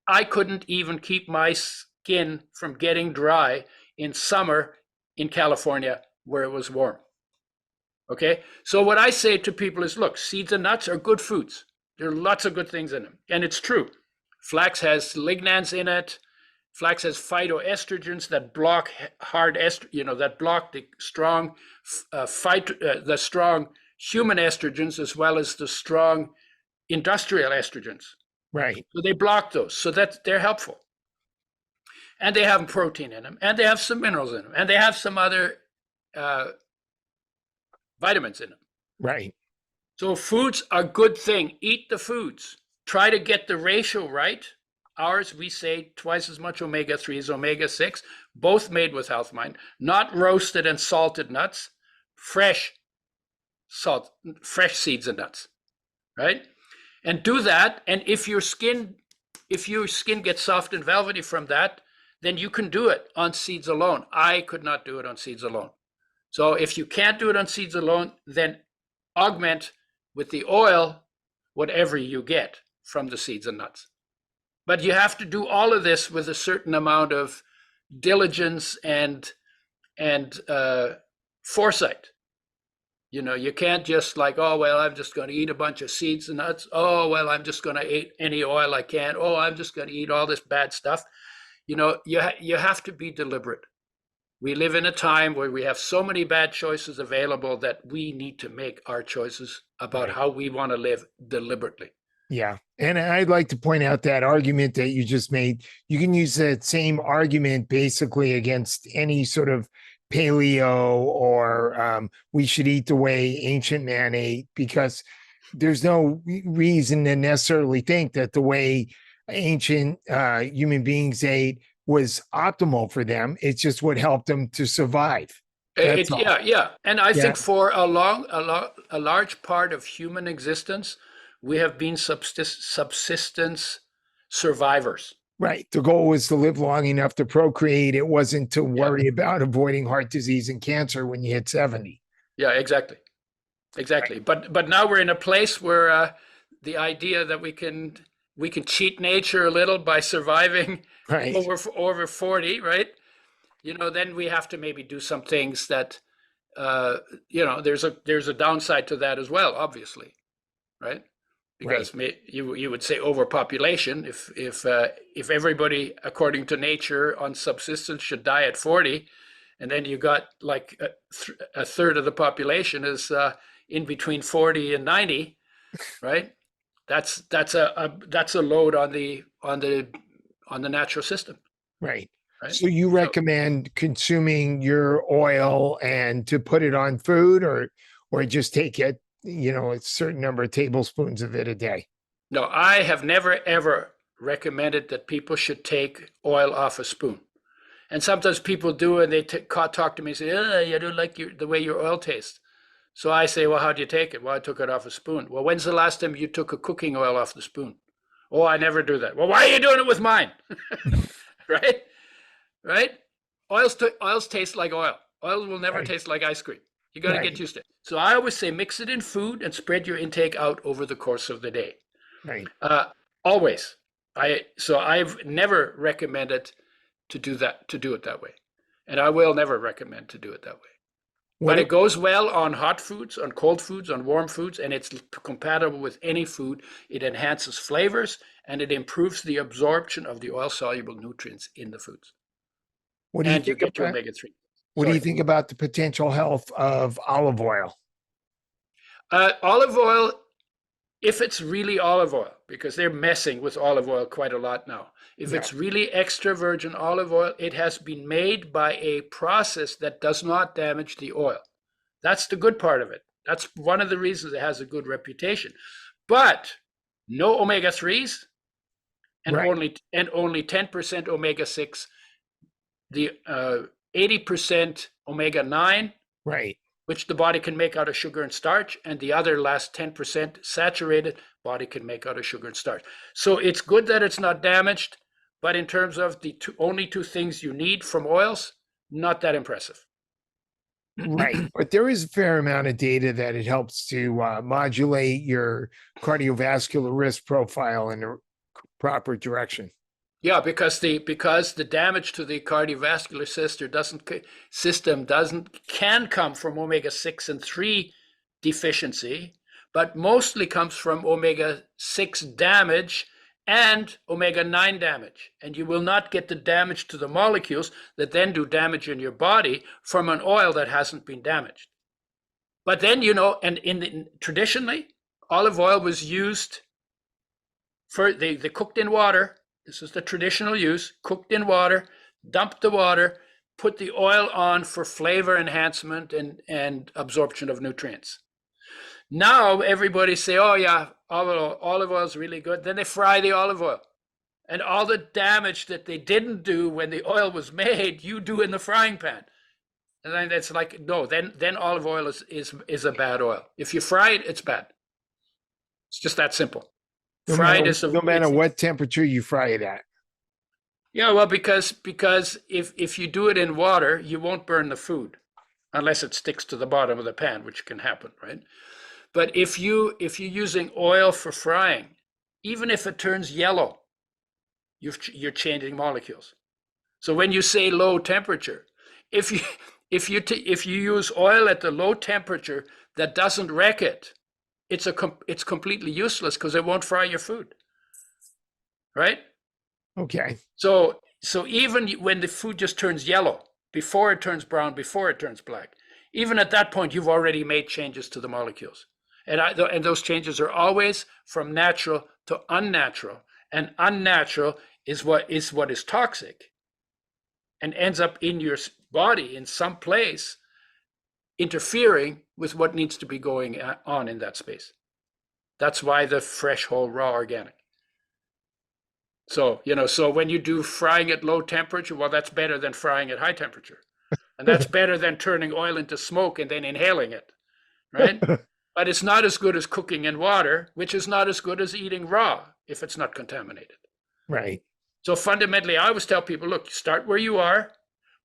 I couldn't even keep my skin from getting dry in summer in California where it was warm. Okay, so what I say to people is, look, seeds and nuts are good foods. There are lots of good things in them, and it's true. Flax has lignans in it. Flax has phytoestrogens that block that block the strong the strong human estrogens as well as the strong industrial estrogens. Right. So they block those, so that they're helpful. And they have protein in them, and they have some minerals in them, and they have some other vitamins in them. Right. So foods are a good thing. Eat the foods. Try to get the ratio right. Ours, we say twice as much omega-3 as omega-6, both made with Health Mind, not roasted and salted nuts, fresh seeds and nuts, right? And do that. And if your skin gets soft and velvety from that, then you can do it on seeds alone. I could not do it on seeds alone. So if you can't do it on seeds alone, then augment with the oil whatever you get from the seeds and nuts. But you have to do all of this with a certain amount of diligence and foresight. You can't just like, oh, well, I'm just going to eat a bunch of seeds and nuts. Oh, well, I'm just going to eat any oil I can. Oh, I'm just going to eat all this bad stuff. You have to be deliberate. We live in a time where we have so many bad choices available that we need to make our choices about how we want to live deliberately. Yeah. And I'd like to point out that argument that you just made. You can use that same argument basically against any sort of paleo or we should eat the way ancient man ate, because there's no reason to necessarily think that the way ancient human beings ate was optimal for them. It's just what helped them to survive. Yeah. And I think for a large part of human existence, we have been subsistence survivors. Right. The goal was to live long enough to procreate. It wasn't to worry about avoiding heart disease and cancer when you hit 70. Yeah, exactly. Right. But now we're in a place where the idea that we can cheat nature a little by surviving over 40, right? Then we have to maybe do some things that there's a downside to that as well, obviously, right? Because you would say overpopulation. If everybody according to nature on subsistence should die at 40, and then you got like a third of the population is in between 40 and 90, right? That's a load on the natural system. Right. So you recommend consuming your oil and to put it on food, or just take it, a certain number of tablespoons of it a day? No, I have never ever recommended that people should take oil off a spoon. And sometimes people do, and they talk to me and say, "I don't like the way your oil tastes." So I say, "Well, how do you take it?" "Well, I took it off a spoon." "Well, when's the last time you took a cooking oil off the spoon?" "Oh, I never do that." "Well, why are you doing it with mine?" Right? Oils taste like oil. Oils will never taste like ice cream. You got to get used to it. So I always say mix it in food and spread your intake out over the course of the day. Right. Always. I've never recommended to do it that way. And I will never recommend to do it that way. But it goes well on hot foods, on cold foods, on warm foods, and it's compatible with any food. It enhances flavors and it improves the absorption of the oil-soluble nutrients in the foods. What do you think get your omega-3. What do you think about the potential health of olive oil? Olive oil, if it's really olive oil, because they're messing with olive oil quite a lot now. If Yeah. it's really extra virgin olive oil, it has been made by a process that does not damage the oil. That's the good part of it. That's one of the reasons it has a good reputation. But no omega-3s and Right. only 10% omega-6, the 80% omega-9, Right. which the body can make out of sugar and starch, and the other last 10% saturated, body can make out of sugar and starch. So it's good that it's not damaged, but in terms of the only two things you need from oils, not that impressive. Right. But there is a fair amount of data that it helps to modulate your cardiovascular risk profile in the proper direction. Yeah, because the damage to the cardiovascular system can come from omega-6 and 3 deficiency, but mostly comes from omega-6 damage and omega-9 damage. And you will not get the damage to the molecules that then do damage in your body from an oil that hasn't been damaged. But then, and traditionally, olive oil was used for, they cooked in water. This is the traditional use, cooked in water, dumped the water, put the oil on for flavor enhancement and absorption of nutrients. Now everybody say, oh yeah, olive oil is really good. Then they fry the olive oil. And all the damage that they didn't do when the oil was made, you do in the frying pan. And then it's like, no, then olive oil is a bad oil. If you fry it, it's bad. It's just that simple. No matter what temperature you fry it at. Yeah, well, because if you do it in water, you won't burn the food unless it sticks to the bottom of the pan, which can happen, right? But if you're using oil for frying, even if it turns yellow, you're changing molecules. So when you say low temperature, if you use oil at the low temperature that doesn't wreck it, it's completely useless because it won't fry your food, right? Okay. So even when the food just turns yellow, before it turns brown, before it turns black, even at that point, you've already made changes to the molecules. And those changes are always from natural to unnatural. And unnatural is what is toxic and ends up in your body in some place, interfering with what needs to be going on in that space. That's why the fresh, whole, raw, organic. So, so when you do frying at low temperature, well, that's better than frying at high temperature. And that's better than turning oil into smoke and then inhaling it, right? But it's not as good as cooking in water, which is not as good as eating raw if it's not contaminated. Right. So fundamentally, I always tell people, look, start where you are,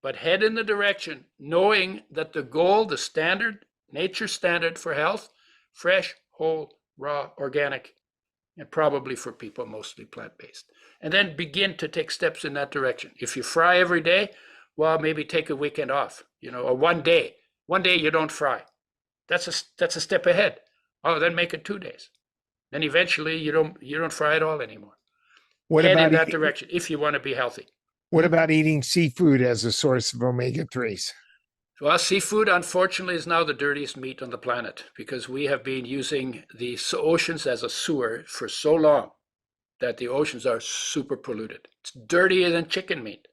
but head in the direction, knowing that the goal, the standard, nature standard for health, fresh, whole, raw, organic, and probably for people mostly plant-based. And then begin to take steps in that direction. If you fry every day, well, maybe take a weekend off, or one day. One day you don't fry. That's a step ahead. Oh, then make it 2 days. Then eventually you don't fry at all anymore. Head in that direction if you want to be healthy. What about eating seafood as a source of omega-3s? Well, seafood, unfortunately, is now the dirtiest meat on the planet because we have been using the oceans as a sewer for so long that the oceans are super polluted. It's dirtier than chicken meat,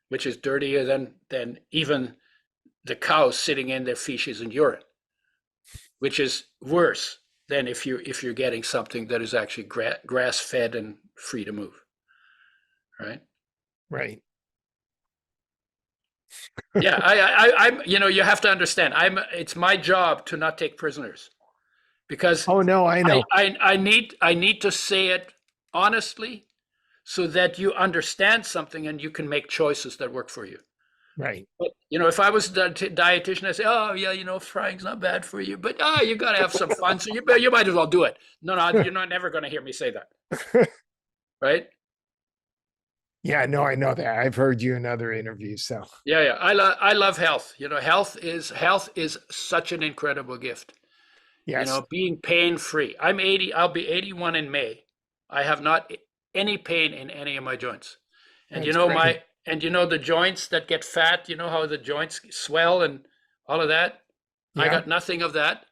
which is dirtier than even the cows sitting in their feces and urine, which is worse than if you're getting something that is actually grass-fed and free to move, right? Right. Yeah, I'm. You have to understand. It's my job to not take prisoners, because. Oh no, I know. I need to say it honestly, so that you understand something and you can make choices that work for you. Right. But, if I was a dietitian, I'd say, oh yeah, frying's not bad for you, but you got to have some fun, so you might as well do it. No, you're not never going to hear me say that, right? Yeah, no, I know that. I've heard you in other interviews. So yeah, I love health. Health is such an incredible gift. yes. Being pain-free. I'm 80. I'll be 81 in May. I have not any pain in any of my joints, and That's great. the joints that get fat. You know how the joints swell and all of that. Yeah. I got nothing of that.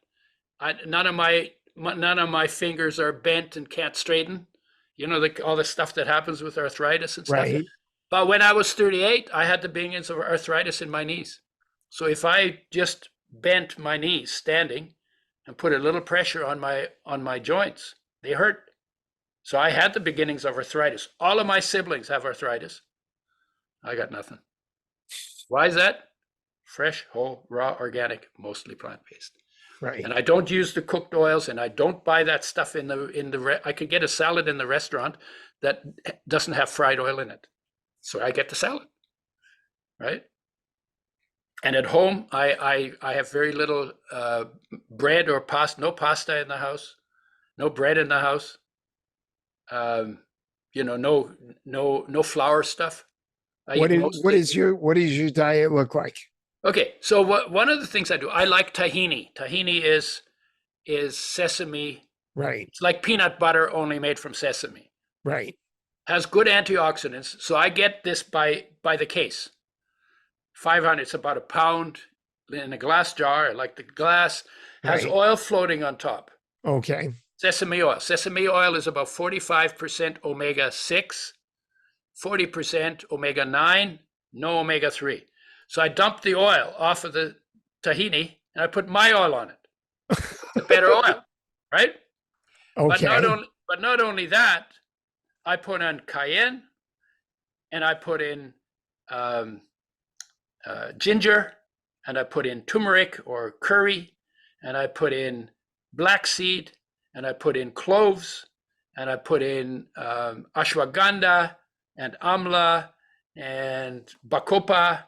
None of my fingers are bent and can't straighten. You know, all the stuff that happens with arthritis and stuff. Right. But when I was 38, I had the beginnings of arthritis in my knees. So if I just bent my knees standing and put a little pressure on my joints, they hurt. So I had the beginnings of arthritis. All of my siblings have arthritis. I got nothing. Why is that? Fresh, whole, raw, organic, mostly plant-based. Right. And I don't use the cooked oils, and I don't buy that stuff I could get a salad in the restaurant that doesn't have fried oil in it. So I get the salad, right? And at home, I have very little bread or pasta, no pasta in the house, no bread in the house. No flour stuff. What does your diet look like? Okay, so one of the things I do, I like tahini. Tahini is sesame. Right. It's like peanut butter, only made from sesame. Right. Has good antioxidants. So I get this by the case. 500, it's about a pound in a glass jar. I like the glass. Has oil floating on top. Okay. Sesame oil. Sesame oil is about 45% omega-6, 40% omega-9, no omega-3. So I dump the oil off of the tahini and I put my oil on it. The better oil, right? Okay. But not only that, I put in cayenne and I put in ginger, and I put in turmeric or curry, and I put in black seed, and I put in cloves, and I put in ashwagandha and amla and bacopa.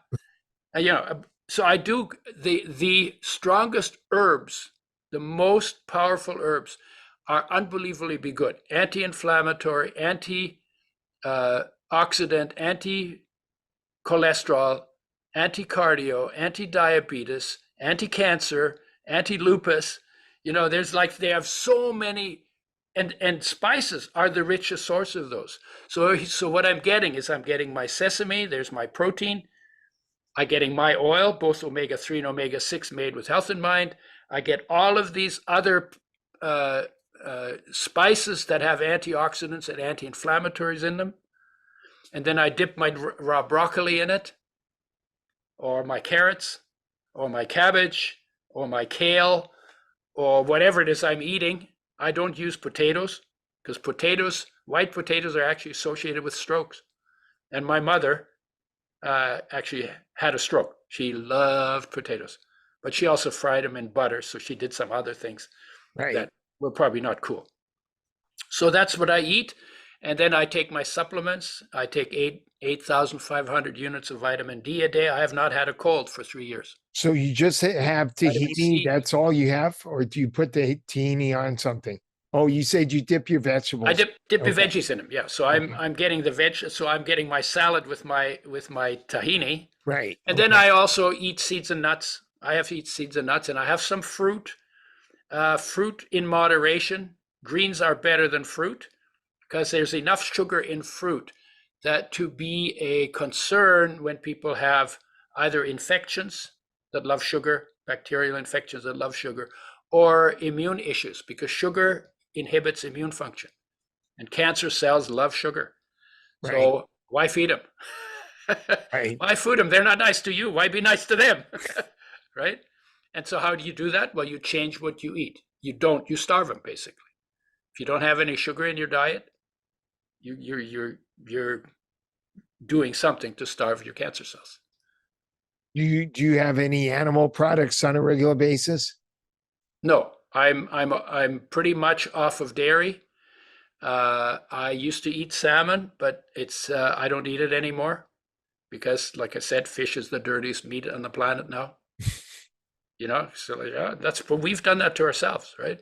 So I do the strongest herbs, the most powerful herbs are unbelievably good. Anti-inflammatory, anti-oxidant, anti-cholesterol, anti-cardio, anti-diabetes, anti-cancer, anti-lupus. They have so many, and spices are the richest source of those. So what I'm getting is I'm getting my sesame, there's my protein. I'm getting my oil, both omega-3 and omega-6 made with health in mind. I get all of these other spices that have antioxidants and anti-inflammatories in them. And then I dip my raw broccoli in it, or my carrots, or my cabbage, or my kale, or whatever it is I'm eating. I don't use potatoes because white potatoes are actually associated with strokes. And my mother actually had a stroke. She loved potatoes, but she also fried them in butter. So she did some other things that were probably not cool. So that's what I eat. And then I take my supplements. I take 8,500 units of vitamin D a day. I have not had a cold for 3 years. So you just have tahini, that's all you have? Or do you put the tahini on something? Oh, you said you dip your vegetables. I dip your veggies in them, yeah. So I'm getting the veg. So I'm getting my salad with my tahini. Right. And then I also eat seeds and nuts. I have to eat seeds and nuts, and I have some fruit. Fruit in moderation. Greens are better than fruit because there's enough sugar in fruit that to be a concern when people have either infections that love sugar, bacterial infections that love sugar, or immune issues, because sugar inhibits immune function. And cancer cells love sugar. Right. So why feed them? Right. Why food them? They're not nice to you. Why be nice to them? Right? And so how do you do that? Well, you change what you eat. You starve them, basically. If you don't have any sugar in your diet, you're doing something to starve your cancer cells. Do you have any animal products on a regular basis? No, I'm pretty much off of dairy. I used to eat salmon, but I don't eat it anymore because, like I said, fish is the dirtiest meat on the planet now. So but we've done that to ourselves, right?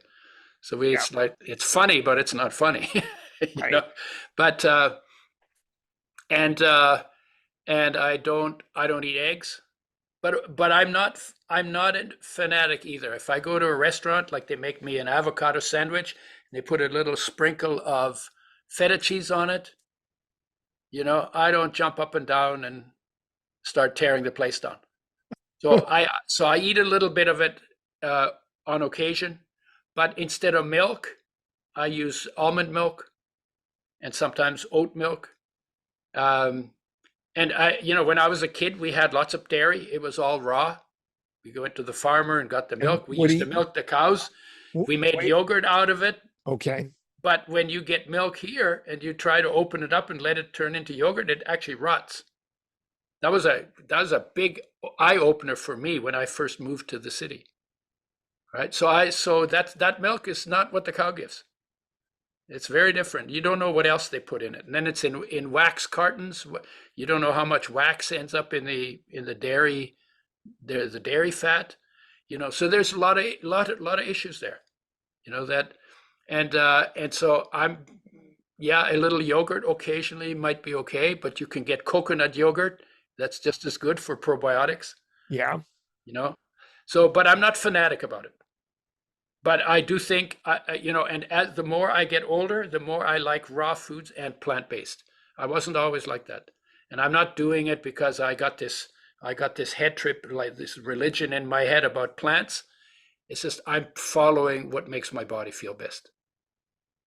So it's like, it's funny, but it's not funny. Right. But and I don't eat eggs, but I'm not a fanatic either. If I go to a restaurant, like they make me an avocado sandwich and they put a little sprinkle of feta cheese on it, I don't jump up and down and start tearing the place down. So I eat a little bit of it on occasion. but instead of milk, I use almond milk and sometimes oat milk. And when I was a kid, we had lots of dairy. It was all raw. We went to the farmer and got the milk. We used to milk the cows. We made yogurt out of it. Okay. But when you get milk here and you try to open it up and let it turn into yogurt, it actually rots. That was a big eye opener for me when I first moved to the city. Right. So that milk is not what the cow gives. It's very different. You don't know what else they put in it. And then it's in wax cartons. You don't know how much wax ends up in the dairy, the dairy fat. So there's a lot of issues there. That, and so a little yogurt occasionally might be okay, but you can get coconut yogurt. That's just as good for probiotics. Yeah. So, but I'm not fanatic about it. But I do think, and as the more I get older, the more I like raw foods and plant-based. I wasn't always like that. And I'm not doing it because I got this head trip, like this religion in my head about plants. It's just I'm following what makes my body feel best.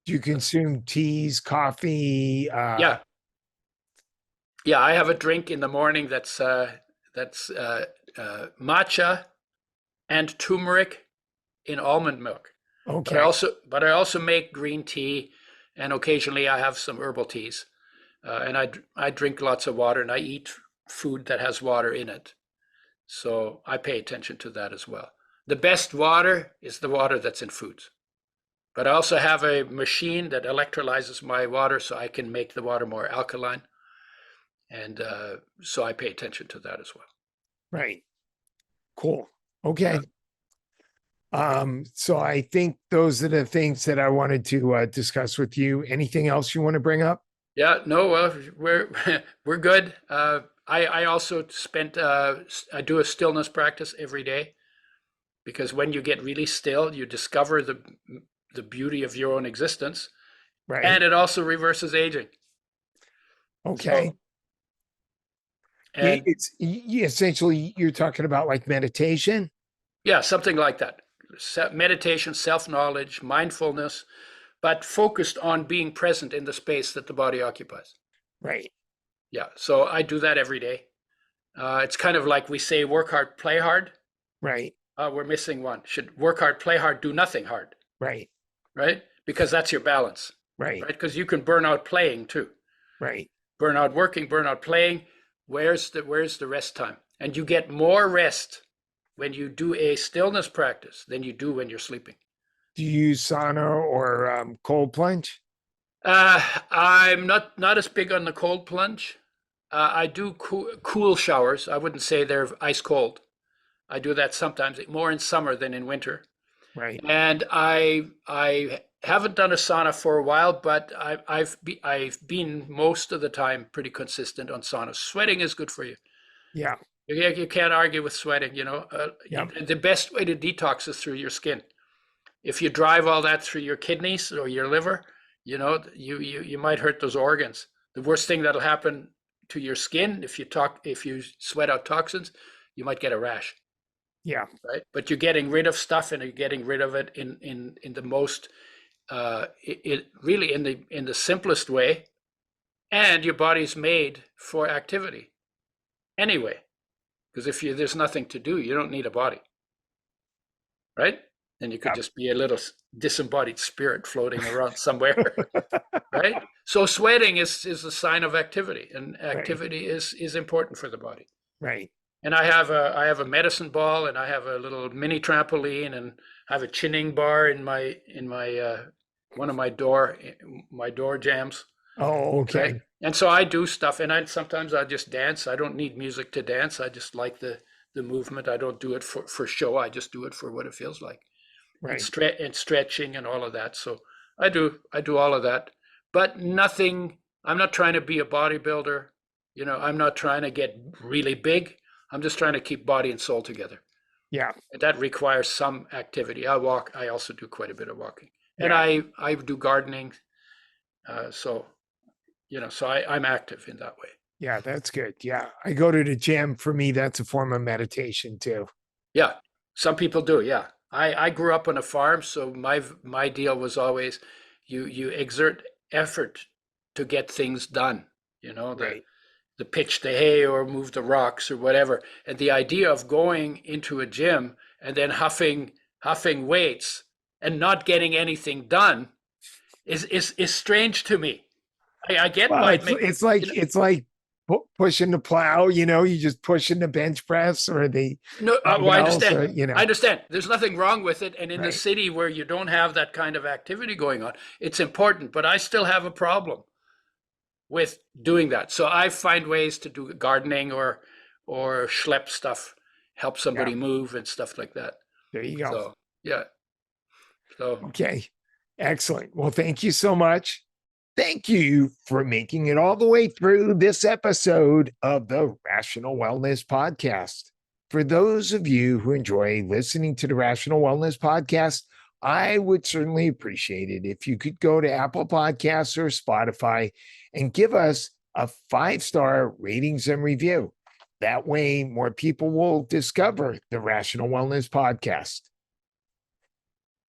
Do you consume teas, coffee? Yeah, I have a drink in the morning that's matcha and turmeric in almond milk. Okay. But I also make green tea, and occasionally I have some herbal teas. And I drink lots of water, and I eat food that has water in it. So I pay attention to that as well. The best water is the water that's in foods. But I also have a machine that electrolyzes my water so I can make the water more alkaline. And so I pay attention to that as well. Right. Cool. Okay. So I think those are the things that I wanted to discuss with you. Anything else you want to bring up? Yeah, no, we're good. I also I do a stillness practice every day, because when you get really still, you discover the beauty of your own existence. Right. And it also reverses aging. Okay. So, and essentially you're talking about like meditation? Yeah, something like that. Meditation, self-knowledge, mindfulness, but focused on being present in the space that the body occupies. Right. Yeah, so I do that every day. It's kind of like we say, work hard, play hard. Right. We're missing one. Should work hard, play hard, do nothing hard. Right. Right? Because that's your balance. Right. Right? Because you can burn out playing too. Right. Burn out working, burn out playing. Where's the rest time? And you get more rest when you do a stillness practice than you do when you're sleeping. Do you use sauna or cold plunge? I'm not as big on the cold plunge. I do cool showers. I wouldn't say they're ice cold. I do that sometimes, more in summer than in winter. Right. And I haven't done a sauna for a while, but I've been most of the time pretty consistent on saunas. Sweating is good for you. Yeah. You can't argue with sweating. The best way to detox is through your skin. If you drive all that through your kidneys or your liver, you might hurt those organs. The worst thing that'll happen to your skin if you sweat out toxins, you might get a rash. Yeah. Right. But you're getting rid of stuff, and you're getting rid of it in the most really in the simplest way, and your body's made for activity anyway. Because if there's nothing to do, you don't need a body, right? Then you could just be a little disembodied spirit floating around somewhere, right? So sweating is a sign of activity, and activity is important for the body. Right. And I have a medicine ball, and I have a little mini trampoline, and I have a chinning bar in my one of my door jambs. Oh, okay. Right? And so I do stuff, and sometimes I just dance. I don't need music to dance. I just like the movement. I don't do it for show. I just do it for what it feels like. Right. And stretching and all of that. So I do all of that, but nothing. I'm not trying to be a bodybuilder. I'm not trying to get really big. I'm just trying to keep body and soul together. Yeah. And that requires some activity. I walk. I also do quite a bit of walking, and I do gardening. So I'm active in that way. Yeah, that's good. Yeah. I go to the gym. For me, that's a form of meditation too. Yeah. Some people do. Yeah. I grew up on a farm, so my deal was always you exert effort to get things done. You know, Right. the pitch the hay or move the rocks or whatever. And the idea of going into a gym and then huffing weights and not getting anything done is strange to me. I get Well, why it it's makes, it's like you know, it's like pushing the plow. You just pushing the bench press or the no, well, I dumbbells, understand. or I understand. There's nothing wrong with it. And in the right. city where you don't have that kind of activity going on, it's important. But I still have a problem with doing that. So I find ways to do gardening or schlep stuff, help Yeah, somebody move and stuff like that. there you go. So yeah. So Okay, excellent. Well, thank you so much. Thank you for making it all the way through this episode of the Rational Wellness Podcast. For those of you who enjoy listening to the Rational Wellness Podcast, I would certainly appreciate it if you could go to Apple Podcasts or Spotify and give us a 5-star ratings and review. That way, more people will discover the Rational Wellness Podcast.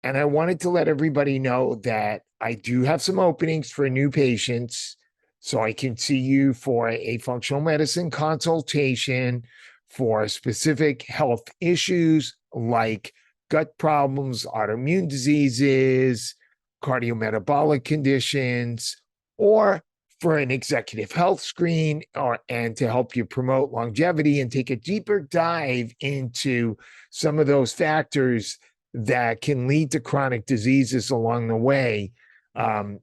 And I wanted to let everybody know that I do have some openings for new patients. So I can see you for a functional medicine consultation for specific health issues like gut problems, autoimmune diseases, cardiometabolic conditions, or for an executive health screen, and to help you promote longevity and take a deeper dive into some of those factors that can lead to chronic diseases along the way. And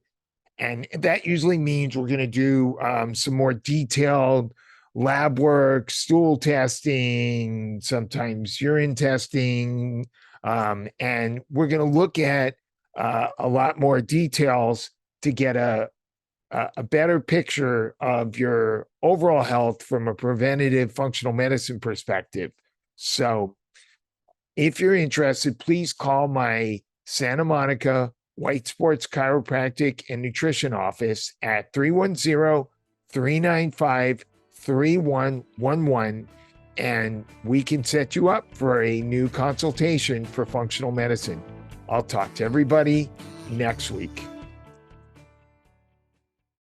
that usually means we're going to do some more detailed lab work, stool testing, sometimes urine testing. And we're going to look at a lot more details to get a better picture of your overall health from a preventative functional medicine perspective. So if you're interested, please call my Santa Monica Weitz Sports Chiropractic and Nutrition office at 310-395-3111, and we can set you up for a new consultation for functional medicine. I'll talk to everybody next week.